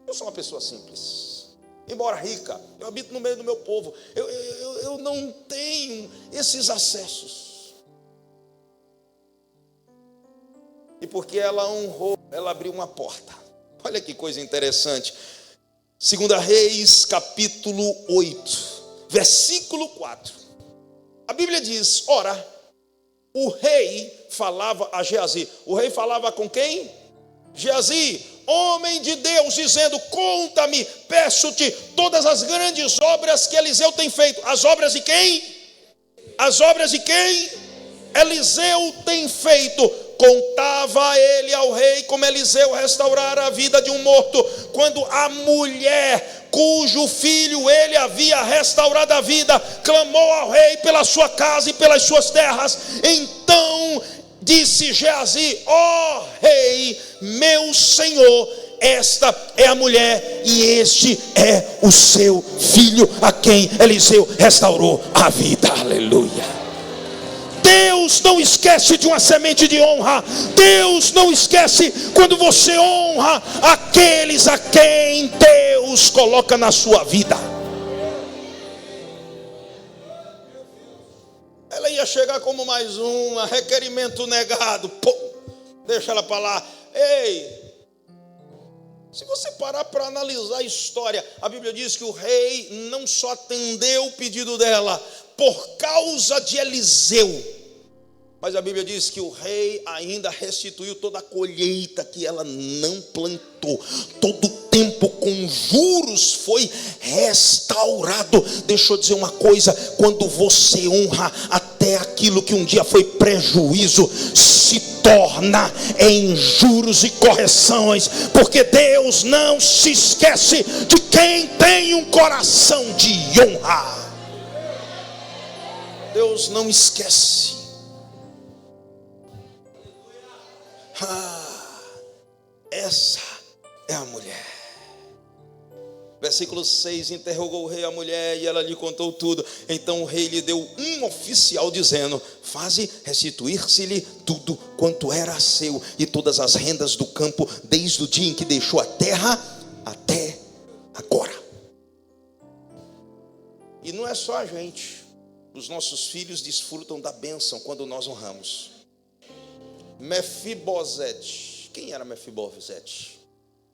[SPEAKER 1] Eu sou uma pessoa simples, embora rica, eu habito no meio do meu povo. Eu não tenho esses acessos. E porque ela honrou, ela abriu uma porta. Olha que coisa interessante. 2 Reis, capítulo 8, versículo 4. A Bíblia diz: ora, o rei falava a Geazi. O rei falava com quem? Geazi.
[SPEAKER 2] homem de Deus, dizendo: conta-me, peço-te, todas as grandes obras que Eliseu tem feito. As obras de quem? As obras de quem? Eliseu tem feito. Contava ele ao rei como Eliseu restaurara a vida de um morto, quando a mulher cujo filho ele havia restaurado a vida clamou ao rei pela sua casa e pelas suas terras. Então disse Geazi: ó rei, meu senhor, esta é a mulher e este é o seu filho, a quem Eliseu restaurou a vida. Aleluia. Deus não esquece de uma semente de honra. Deus não esquece quando você honra aqueles a quem Deus coloca na sua vida. Ela ia chegar como mais uma, requerimento negado. Pô, deixa ela para lá. Ei, se você parar para analisar a história, a Bíblia diz que o rei não só atendeu o pedido dela por causa de Eliseu, mas a Bíblia diz que o rei ainda restituiu toda a colheita que ela não plantou. Todo o tempo com juros foi restaurado. Deixa eu dizer uma coisa: quando você honra, até aquilo que um dia foi prejuízo se torna em juros e correções, porque Deus não se esquece de quem tem um coração de honra. Deus não esquece. Essa é a mulher. Versículo 6: interrogou o rei a mulher e ela lhe contou tudo. Então o rei lhe deu um oficial dizendo: faze restituir-se-lhe tudo quanto era seu e todas as rendas do campo, desde o dia em que deixou a terra até agora. E não é só a gente, os nossos filhos desfrutam da bênção quando nós honramos. Mefibosete. Quem era Mefibosete?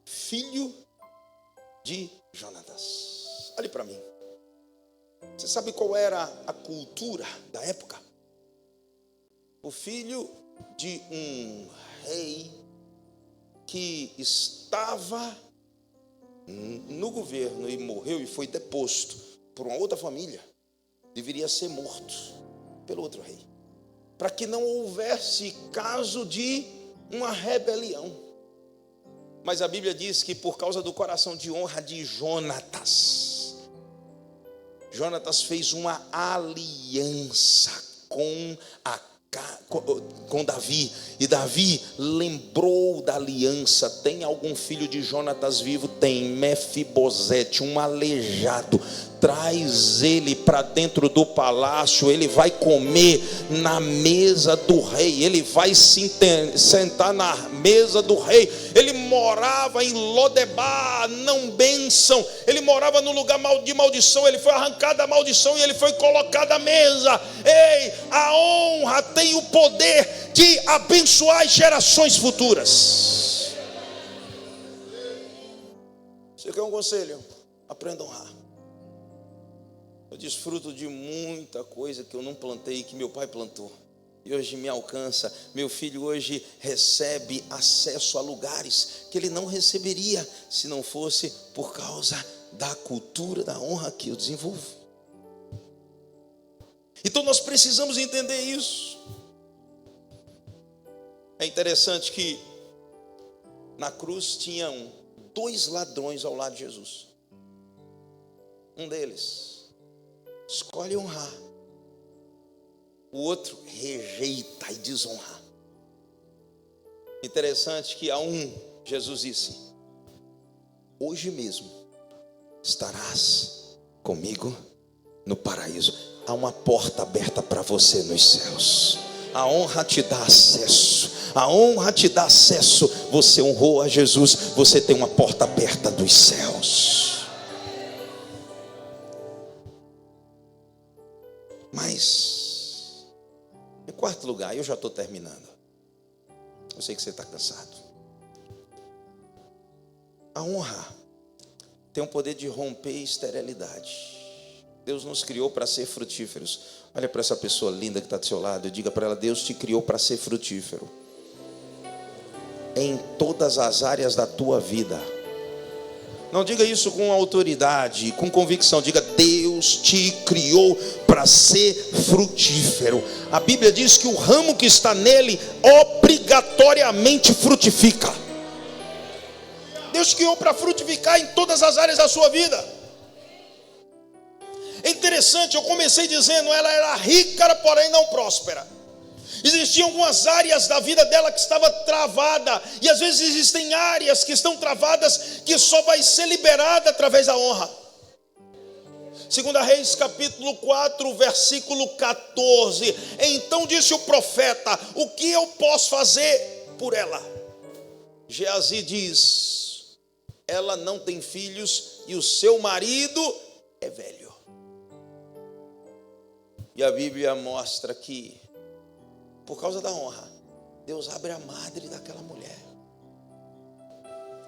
[SPEAKER 2] Filho de Jonatas. Olhe para mim. Você sabe qual era a cultura da época? O filho de um rei que estava no governo e morreu e foi deposto por uma outra família, deveria ser morto pelo outro rei, para que não houvesse caso de uma rebelião. Mas a Bíblia diz que por causa do coração de honra de Jonatas, Jonatas fez uma aliança com Davi, e Davi lembrou da aliança. Tem algum filho de Jonatas vivo? Tem. Mefibosete, um aleijado, traz ele para dentro do palácio. Ele vai comer na mesa do rei, ele vai sentar na mesa do rei. Ele morava em Lodebar, não bênção. Ele morava no lugar de maldição. Ele foi arrancado da maldição e ele foi colocado à mesa. Ei, a honra tem o poder de abençoar as gerações futuras. Você quer um conselho? Aprenda a honrar. Eu desfruto de muita coisa que eu não plantei e que meu pai plantou, e hoje me alcança. Meu filho hoje recebe acesso a lugares que ele não receberia se não fosse por causa da cultura da honra que eu desenvolvo. Então nós precisamos entender isso. É interessante que na cruz tinham 2 ladrões ao lado de Jesus. Um deles escolhe honrar, o outro rejeita e desonra. Interessante que a um Jesus disse: hoje mesmo estarás comigo no paraíso. Há uma porta aberta para você nos céus. A honra te dá acesso. A honra te dá acesso. Você honrou a Jesus, você tem uma porta aberta dos céus. Mas, em quarto lugar, eu já estou terminando. Eu sei que você está cansado. A honra tem o poder de romper esterilidade. Deus nos criou para ser frutíferos. Olha para essa pessoa linda que está do seu lado e diga para ela: Deus te criou para ser frutífero. em todas as áreas da tua vida. Não diga isso com autoridade, com convicção. Diga: Deus te criou para ser frutífero. A Bíblia diz que o ramo que está nele obrigatoriamente frutifica. Deus te criou para frutificar em todas as áreas da sua vida. É interessante, eu comecei dizendo, ela era rica, porém não próspera. Existiam algumas áreas da vida dela que estava travada, e às vezes existem áreas que estão travadas, que só vai ser liberada através da honra. 2 Reis capítulo 4, versículo 14. Então disse o profeta: o que eu posso fazer por ela? Geazi diz: ela não tem filhos e o seu marido é velho. E a Bíblia mostra que, por causa da honra, Deus abre a madre daquela mulher.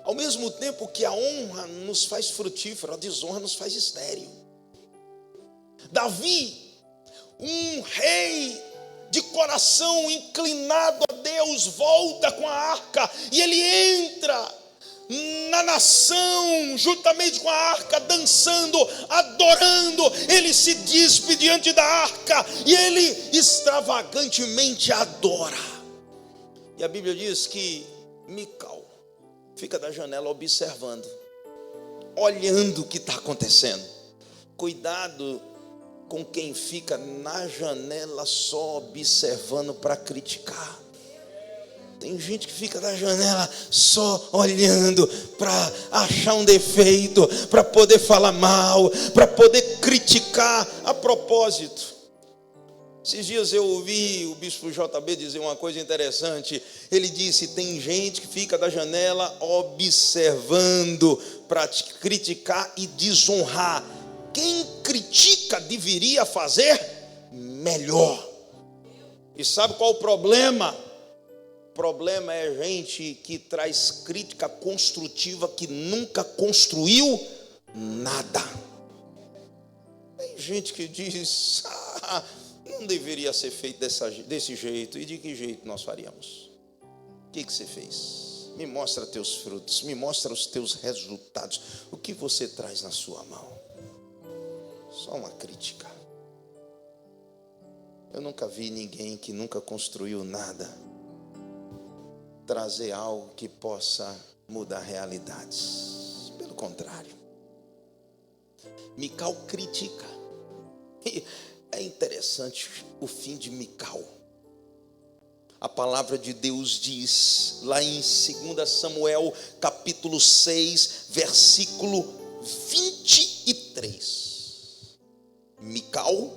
[SPEAKER 2] Ao mesmo tempo que a honra nos faz frutífero, a desonra nos faz estéril. Davi, um rei de coração inclinado a Deus, volta com a arca e ele entra na nação, juntamente com a arca, dançando, adorando. Ele se despe diante da arca e ele extravagantemente adora. E a Bíblia diz que Mical fica da janela observando, olhando o que está acontecendo. Cuidado com quem fica na janela só observando para criticar. Tem gente que fica da janela só olhando para achar um defeito, para poder falar mal, para poder criticar. A propósito, esses dias eu ouvi o bispo JB dizer uma coisa interessante. Ele disse: tem gente que fica da janela observando para criticar e desonrar. Quem critica deveria fazer melhor. E sabe qual o problema? O problema é gente que traz crítica construtiva, que nunca construiu nada. Tem gente que diz: não deveria ser feito desse jeito. E de que jeito nós faríamos? O que você fez? Me mostra teus frutos, me mostra os teus resultados. O que você traz na sua mão? Só uma crítica. Eu nunca vi ninguém que nunca construiu nada trazer algo que possa mudar realidades. Pelo contrário, Mical critica. E é interessante o fim de Mical. A palavra de Deus diz lá em 2 Samuel capítulo 6, versículo 23. Mical,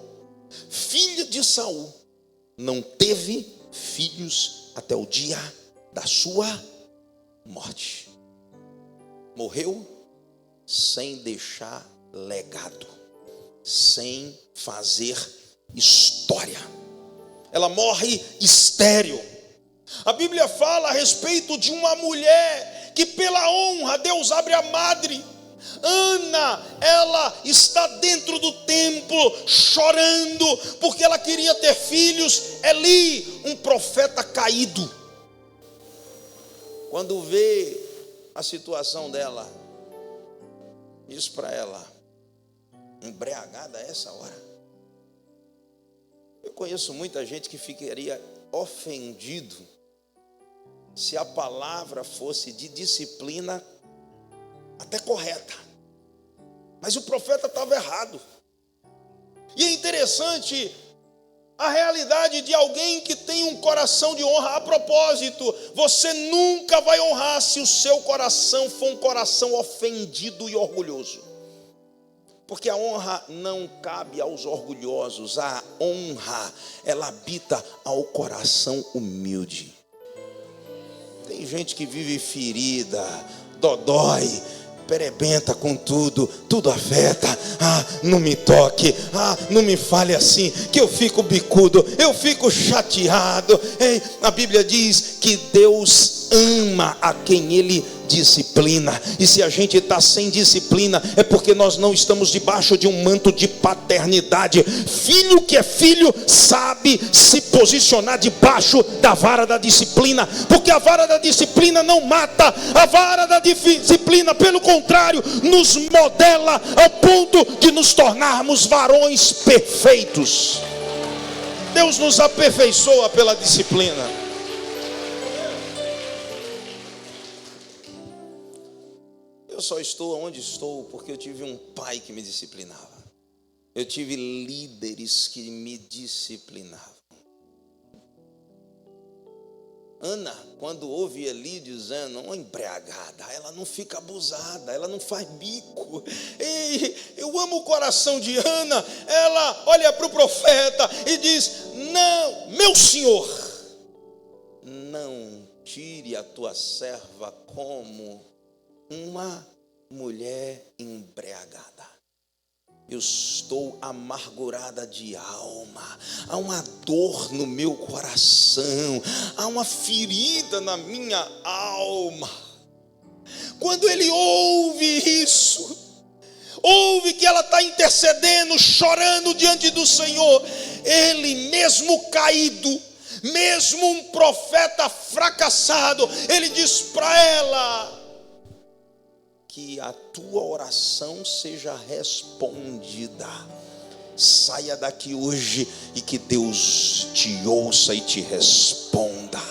[SPEAKER 2] filha de Saul, não teve filhos até o dia da sua morte. Morreu sem deixar legado, sem fazer história. Ela morre estéril. A Bíblia fala a respeito de uma mulher que pela honra Deus abre a madre. Ana, ela está dentro do templo chorando porque ela queria ter filhos. Eli, um profeta caído, quando vê a situação dela, diz para ela: embriagada a essa hora. Eu conheço muita gente que ficaria ofendido se a palavra fosse de disciplina até correta, mas o profeta estava errado. E é interessante a realidade de alguém que tem um coração de honra. A propósito, você nunca vai honrar se o seu coração for um coração ofendido e orgulhoso, porque a honra não cabe aos orgulhosos. A honra, ela habita ao coração humilde. Tem gente que vive ferida, dodói, perebenta com tudo, tudo afeta. Não me toque, não me fale assim, que eu fico bicudo, eu fico chateado. A Bíblia diz que Deus
[SPEAKER 1] ama a quem Ele disciplina. E se a gente está sem disciplina, é porque nós não estamos debaixo de um manto de paternidade. Filho que é filho sabe se posicionar debaixo da vara da disciplina, porque a vara da disciplina não mata, a vara da disciplina, pelo contrário, nos modela ao ponto de nos tornarmos varões perfeitos. Deus nos aperfeiçoa pela disciplina. Eu só estou onde estou porque eu tive um pai que me disciplinava. Eu tive líderes que me disciplinavam. Ana, quando ouve Eli dizendo, uma embriagada, ela não fica abusada, ela não faz bico. Ei, eu amo o coração de Ana. Ela olha para o profeta e diz: não, meu senhor, não tire a tua serva como uma mulher embriagada. Eu estou amargurada de alma, há uma dor no meu coração, há uma ferida na minha alma. Quando ele ouve isso, ouve que ela está intercedendo, chorando diante do Senhor, ele mesmo caído, mesmo um profeta fracassado, ele diz para ela: que a tua oração seja respondida. Saia daqui hoje e que Deus te ouça e te responda.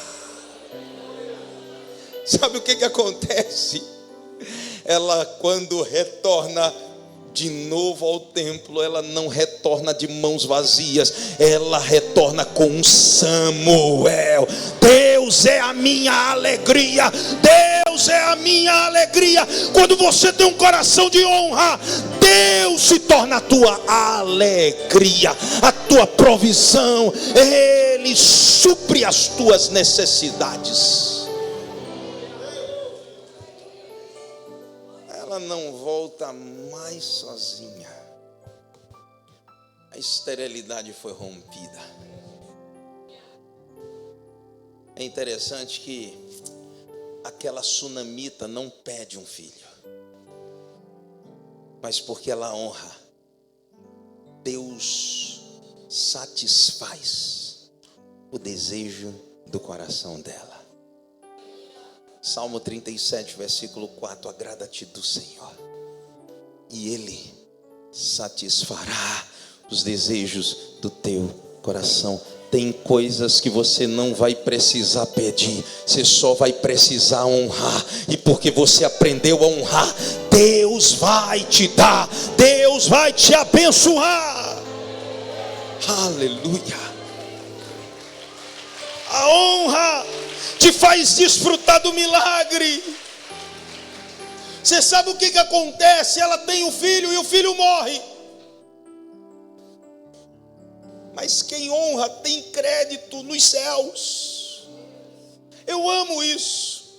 [SPEAKER 1] Sabe o que acontece? Ela, quando retorna de novo ao templo, ela não retorna de mãos vazias, ela retorna com um Samuel. Deus é a minha alegria, Deus é a minha alegria. Quando você tem um coração de honra, Deus se torna a tua alegria, a tua provisão. Ele supre as tuas necessidades. Ela não volta mais sozinha. A esterilidade foi rompida. É interessante que aquela sunamita não pede um filho, mas porque ela honra, Deus satisfaz o desejo do coração dela. Salmo 37, versículo 4: agrada-te do Senhor, e Ele satisfará os desejos do teu coração. Tem coisas que você não vai precisar pedir, você só vai precisar honrar. E porque você aprendeu a honrar, Deus vai te dar, Deus vai te abençoar. Aleluia. A honra te faz desfrutar do milagre. Você sabe o que acontece? Ela tem um filho e o filho morre. Mas quem honra tem crédito nos céus. Eu amo isso.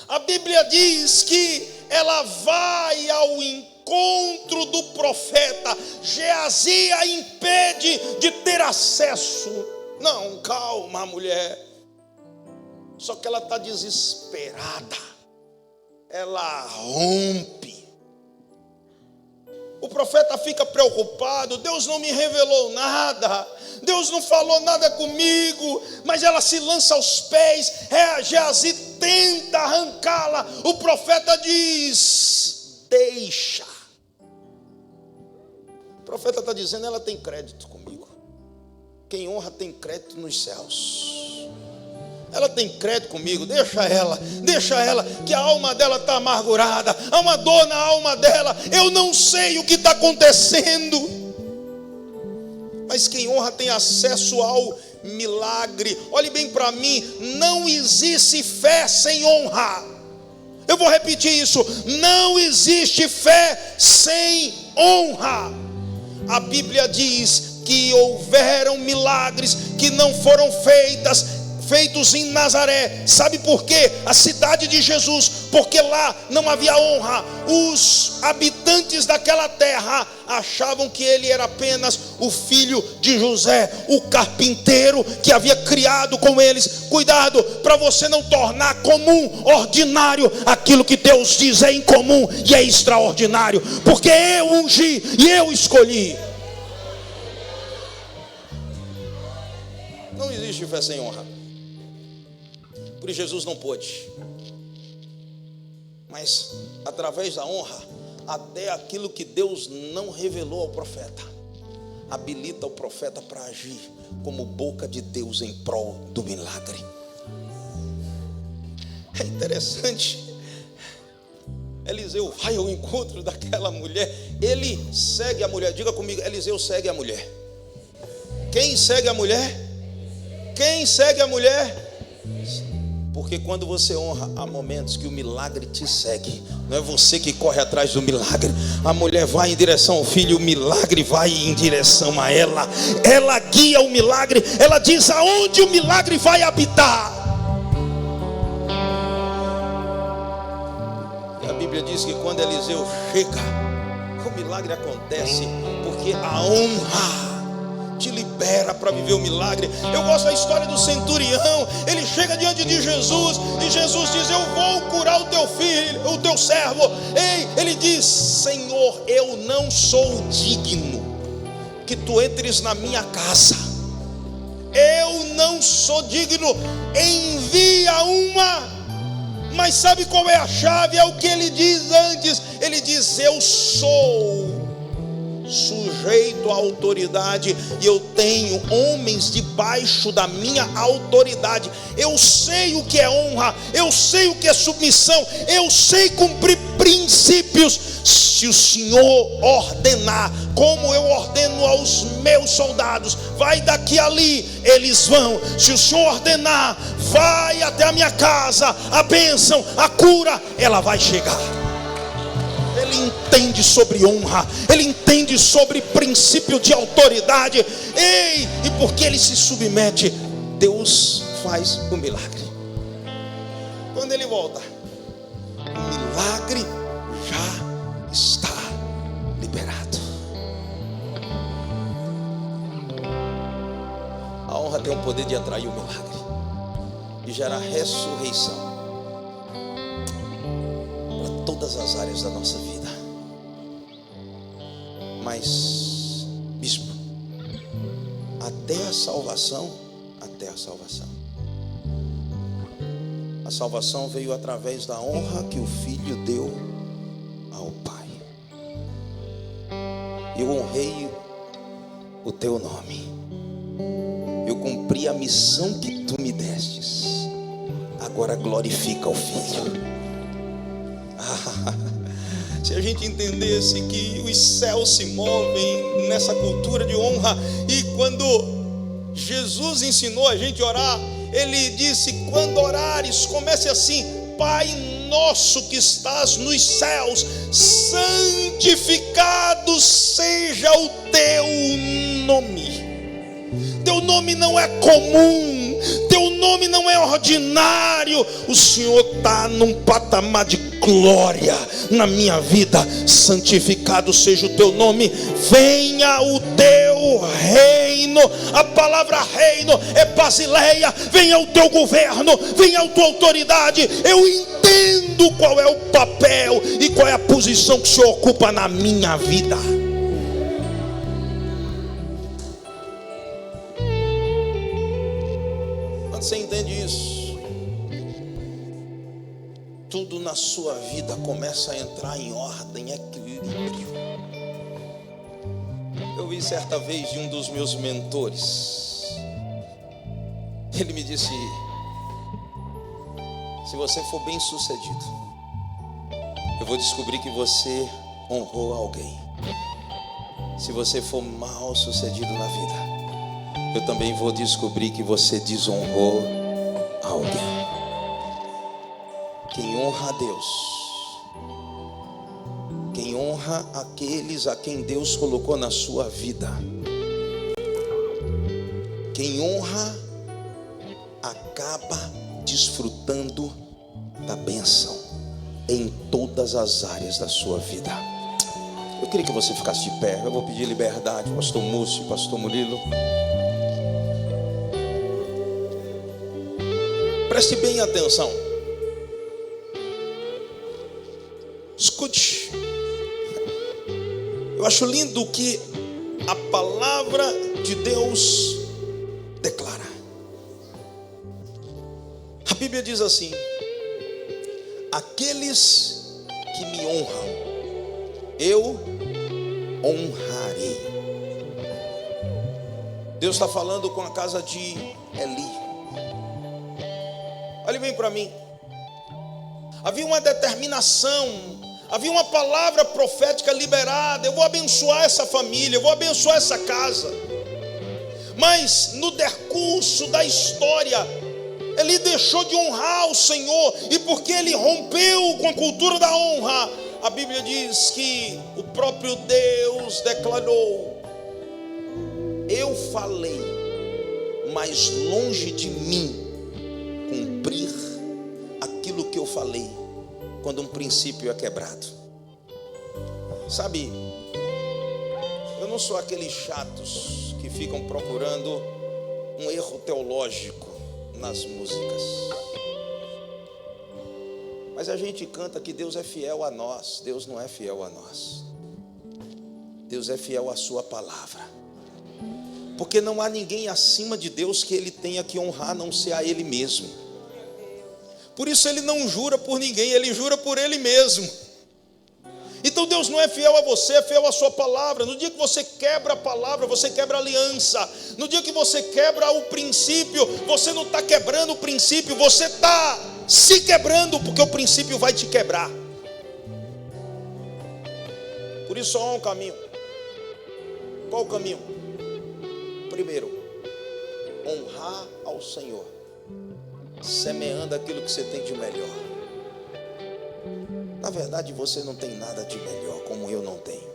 [SPEAKER 1] A Bíblia diz que ela vai ao encontro do profeta. Geazi a impede de ter acesso. Não, calma, mulher. Só que ela está desesperada. Ela rompe. O profeta fica preocupado. Deus não me revelou nada, Deus não falou nada comigo. Mas ela se lança aos pés. Geazi tenta arrancá-la. O profeta diz: deixa. O profeta está dizendo: ela tem crédito comigo. Quem honra tem crédito nos céus. Ela tem crédito comigo, deixa ela, que a alma dela está amargurada, há uma dor na alma dela, eu não sei o que está acontecendo. Mas quem honra tem acesso ao milagre. Olhe bem para mim, não existe fé sem honra. Eu vou repetir isso, não existe fé sem honra. A Bíblia diz que houveram milagres que não foram
[SPEAKER 2] feitos em Nazaré. Sabe por quê? A cidade de Jesus, porque lá não havia honra. Os habitantes daquela terra achavam que ele era apenas o filho de José, o carpinteiro que havia criado com eles. Cuidado para você não tornar comum, ordinário, aquilo que Deus diz é incomum e é extraordinário, porque eu ungi e eu escolhi. Não existe fé sem honra. Por isso Jesus não pôde. Mas através da honra, até aquilo que Deus não revelou ao profeta, habilita o profeta para agir como boca de Deus em prol do milagre. É interessante. Eliseu vai ao encontro daquela mulher. Ele segue a mulher. Diga comigo, Eliseu segue a mulher. Quem segue a mulher? Quem segue a mulher? Porque quando você honra, há momentos que o milagre te segue. Não é você que corre atrás do milagre. A mulher vai em direção ao filho, o milagre vai em direção a ela. Ela guia o milagre. Ela diz aonde o milagre vai habitar. E a Bíblia diz que quando Eliseu chega, o milagre acontece, porque a honra te libera para viver o milagre. Eu gosto da história do centurião. Ele chega diante de Jesus e Jesus diz: eu vou curar o teu filho, o teu servo. Ei, ele diz: Senhor, eu não sou digno que tu entres na minha casa. Eu não sou digno. Envia uma. Mas sabe qual é a chave? É o que ele diz antes. Ele diz: eu sou sujeito à autoridade, e eu tenho homens debaixo da minha autoridade. Eu sei o que é honra, eu sei o que é submissão, eu sei cumprir princípios. Se o Senhor ordenar, como eu ordeno aos meus soldados, vai daqui a ali, eles vão. Se o Senhor ordenar, vai até a minha casa, a bênção, a cura, ela vai chegar. Ele entende sobre honra, ele entende sobre princípio de autoridade. Ei, e porque ele se submete, Deus faz o milagre. Quando ele volta, o milagre já está liberado. A honra tem o poder de atrair o milagre e gerar ressurreição para todas as áreas da nossa vida. Mas, bispo, até a salvação, a salvação veio através da honra que o Filho deu ao Pai. Eu honrei o teu nome, eu cumpri a missão que tu me destes, agora glorifica o Filho. Se a gente entendesse que os céus se movem nessa cultura de honra, e quando Jesus ensinou a gente a orar, ele disse: quando orares, comece assim: Pai nosso que estás nos céus, santificado seja o teu nome. Teu nome não é comum, teu nome não é ordinário. O Senhor está num patamar de glória na minha vida. Santificado seja o teu nome, venha o teu reino. A palavra reino é basileia. Venha o teu governo, venha a tua autoridade. Eu entendo qual é o papel e qual é a posição que o Senhor ocupa na minha vida. Quando você entende isso, tudo na sua vida começa a entrar em ordem, equilíbrio. Eu vi certa vez de um dos meus mentores. Ele me disse: se você for bem sucedido, eu vou descobrir que você honrou alguém. Se você for mal sucedido na vida, eu também vou descobrir que você desonrou alguém. Quem honra a Deus, quem honra aqueles a quem Deus colocou na sua vida, quem honra acaba desfrutando da bênção em todas as áreas da sua vida. Eu queria que você ficasse de pé. Eu vou pedir liberdade, pastor Múcio, pastor Murilo. Preste bem atenção. Escute. Eu acho lindo que a palavra de Deus declara. A Bíblia diz assim: aqueles que me honram, eu honrarei. Deus está falando com a casa de Eli. Olhe bem para mim. Havia uma determinação, havia uma palavra profética liberada. Eu vou abençoar essa família, eu vou abençoar essa casa. Mas no decurso da história, ele deixou de honrar o Senhor. E porque ele rompeu com a cultura da honra, a Bíblia diz que o próprio Deus declarou: eu falei, mas longe de mim cumprir aquilo que eu falei, quando um princípio é quebrado. Sabe, eu não sou aqueles chatos que ficam procurando um erro teológico nas músicas. Mas a gente canta que Deus é fiel a nós. Deus não é fiel a nós. Deus é fiel à sua palavra. Porque não há ninguém acima de Deus que ele tenha que honrar, a não ser a ele mesmo. Por isso ele não jura por ninguém, ele jura por ele mesmo. Então Deus não é fiel a você, é fiel à sua palavra. No dia que você quebra a palavra, você quebra a aliança. No dia que você quebra o princípio, você não está quebrando o princípio, você está se quebrando, porque o princípio vai te quebrar. Por isso só há um caminho. Qual o caminho? Primeiro, honrar ao Senhor, semeando aquilo que você tem de melhor. Na verdade, você não tem nada de melhor, como eu não tenho.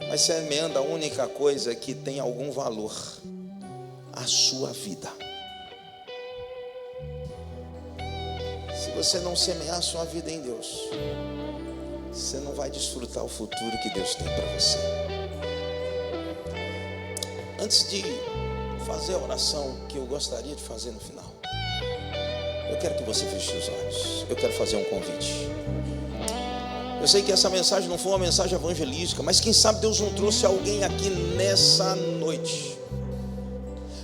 [SPEAKER 2] Mas semeando a única coisa que tem algum valor: a sua vida. Se você não semear a sua vida em Deus, você não vai desfrutar o futuro que Deus tem para você. Antes de fazer a oração que eu gostaria de fazer no final, eu quero que você feche os olhos. Eu quero fazer um convite. Eu sei que essa mensagem não foi uma mensagem evangelística, mas quem sabe Deus não trouxe alguém aqui nessa noite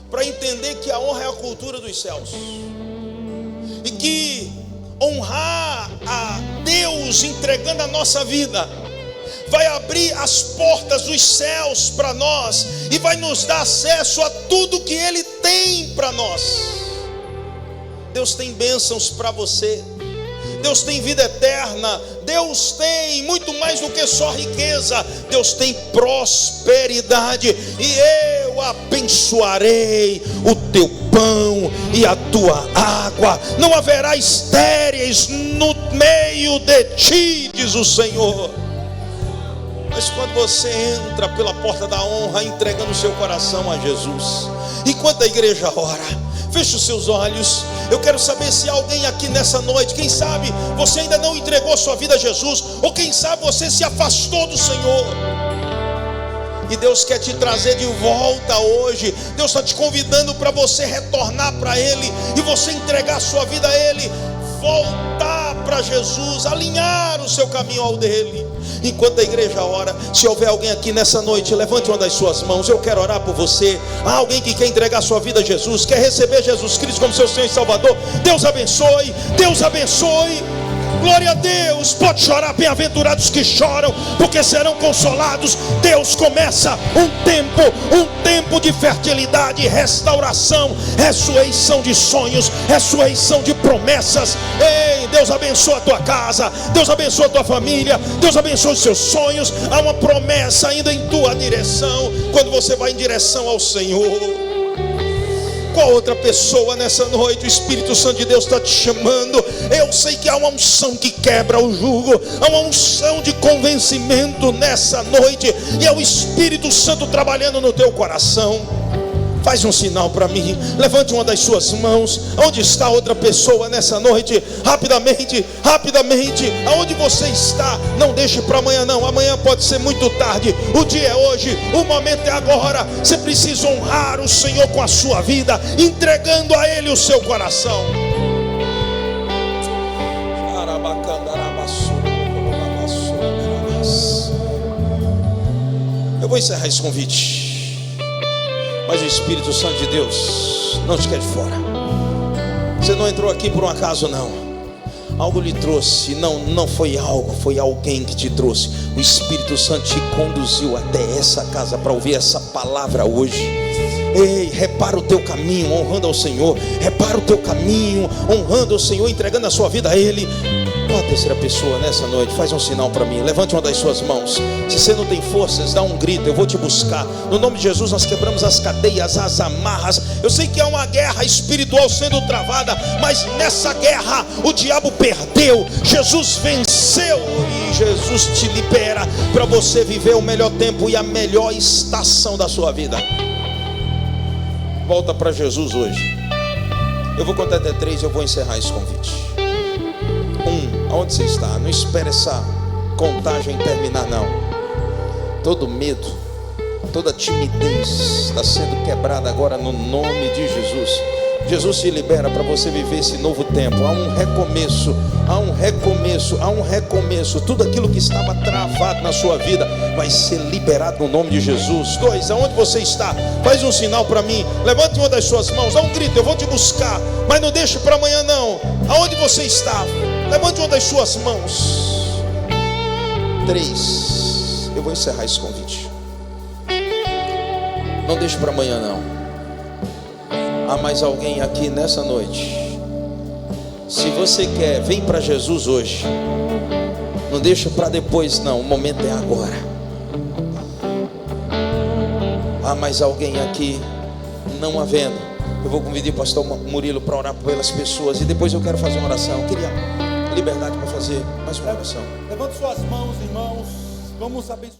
[SPEAKER 2] para entender que a honra é a cultura dos céus, e que honrar a Deus entregando a nossa vida vai abrir as portas dos céus para nós e vai nos dar acesso a tudo que Ele tem para nós. Deus tem bênçãos para você. Deus tem vida eterna. Deus tem muito mais do que só riqueza. Deus tem prosperidade. E eu abençoarei o teu pão e a tua água. Não haverá estéreis no meio de ti, diz o Senhor. Mas quando você entra pela porta da honra, entregando o seu coração a Jesus, enquanto a igreja ora, feche os seus olhos. Eu quero saber se há alguém aqui nessa noite. Quem sabe você ainda não entregou sua vida a Jesus, ou quem sabe você se afastou do Senhor, e Deus quer te trazer de volta hoje. Deus está te convidando para você retornar para Ele, e você entregar sua vida a Ele, voltar para Jesus, alinhar o seu caminho ao dele. Enquanto a igreja ora, se houver alguém aqui nessa noite, levante uma das suas mãos. Eu quero orar por você. Há alguém que quer entregar sua vida a Jesus, quer receber Jesus Cristo como seu Senhor e Salvador. Deus abençoe, Deus abençoe. Glória a Deus. Pode chorar, bem-aventurados que choram, porque serão consolados. Deus começa um tempo de fertilidade, restauração, ressurreição de sonhos, ressurreição de promessas. Ei, Deus abençoa a tua casa, Deus abençoa a tua família, Deus abençoa os seus sonhos. Há uma promessa ainda em tua direção, quando você vai em direção ao Senhor. Qual outra pessoa nessa noite o Espírito Santo de Deus está te chamando? Eu sei que há uma unção que quebra o jugo, há uma unção de convencimento nessa noite, e é o Espírito Santo trabalhando no teu coração. Faz um sinal para mim. Levante uma das suas mãos. Onde está outra pessoa nessa noite? Rapidamente, rapidamente. Aonde você está? Não deixe para amanhã não. Amanhã pode ser muito tarde. O dia é hoje, o momento é agora. Você precisa honrar o Senhor com a sua vida, entregando a Ele o seu coração. Eu vou encerrar esse convite, mas o Espírito Santo de Deus não te quer de fora. Você não entrou aqui por um acaso não. Algo lhe trouxe. Não foi algo, foi alguém que te trouxe. O Espírito Santo te conduziu até essa casa para ouvir essa palavra hoje. Ei, repara o teu caminho honrando ao Senhor. Repara o teu caminho honrando ao Senhor, entregando a sua vida a Ele. A terceira pessoa nessa noite, faz um sinal para mim. Levante uma das suas mãos. Se você não tem forças, dá um grito. Eu vou te buscar. No nome de Jesus nós quebramos as cadeias, as amarras. Eu sei que há uma guerra espiritual sendo travada, mas nessa guerra o diabo perdeu. Jesus venceu e Jesus te libera para você viver o melhor tempo e a melhor estação da sua vida. Volta para Jesus hoje. Eu vou contar até 3 e eu vou encerrar esse convite. 1, aonde você está? Não espere essa contagem terminar não. Todo medo, toda timidez está sendo quebrada agora no nome de Jesus. Jesus te libera para você viver esse novo tempo. Há um recomeço, há um recomeço, há um recomeço. Tudo aquilo que estava travado na sua vida vai ser liberado no nome de Jesus. 2, aonde você está? Faz um sinal para mim. Levante uma das suas mãos, dá um grito, eu vou te buscar. Mas não deixe para amanhã não. Aonde você está? Levante uma das suas mãos. 3, eu vou encerrar esse convite. Não deixe para amanhã não. Há mais alguém aqui nessa noite? Se você quer, vem para Jesus hoje. Não deixa para depois não, o momento é agora. Há mais alguém aqui? Não havendo, eu vou convidar o pastor Murilo para orar pelas pessoas. E depois eu quero fazer uma oração. Eu queria liberdade para fazer mais uma oração.
[SPEAKER 3] Levante suas mãos, irmãos. Vamos abençoar.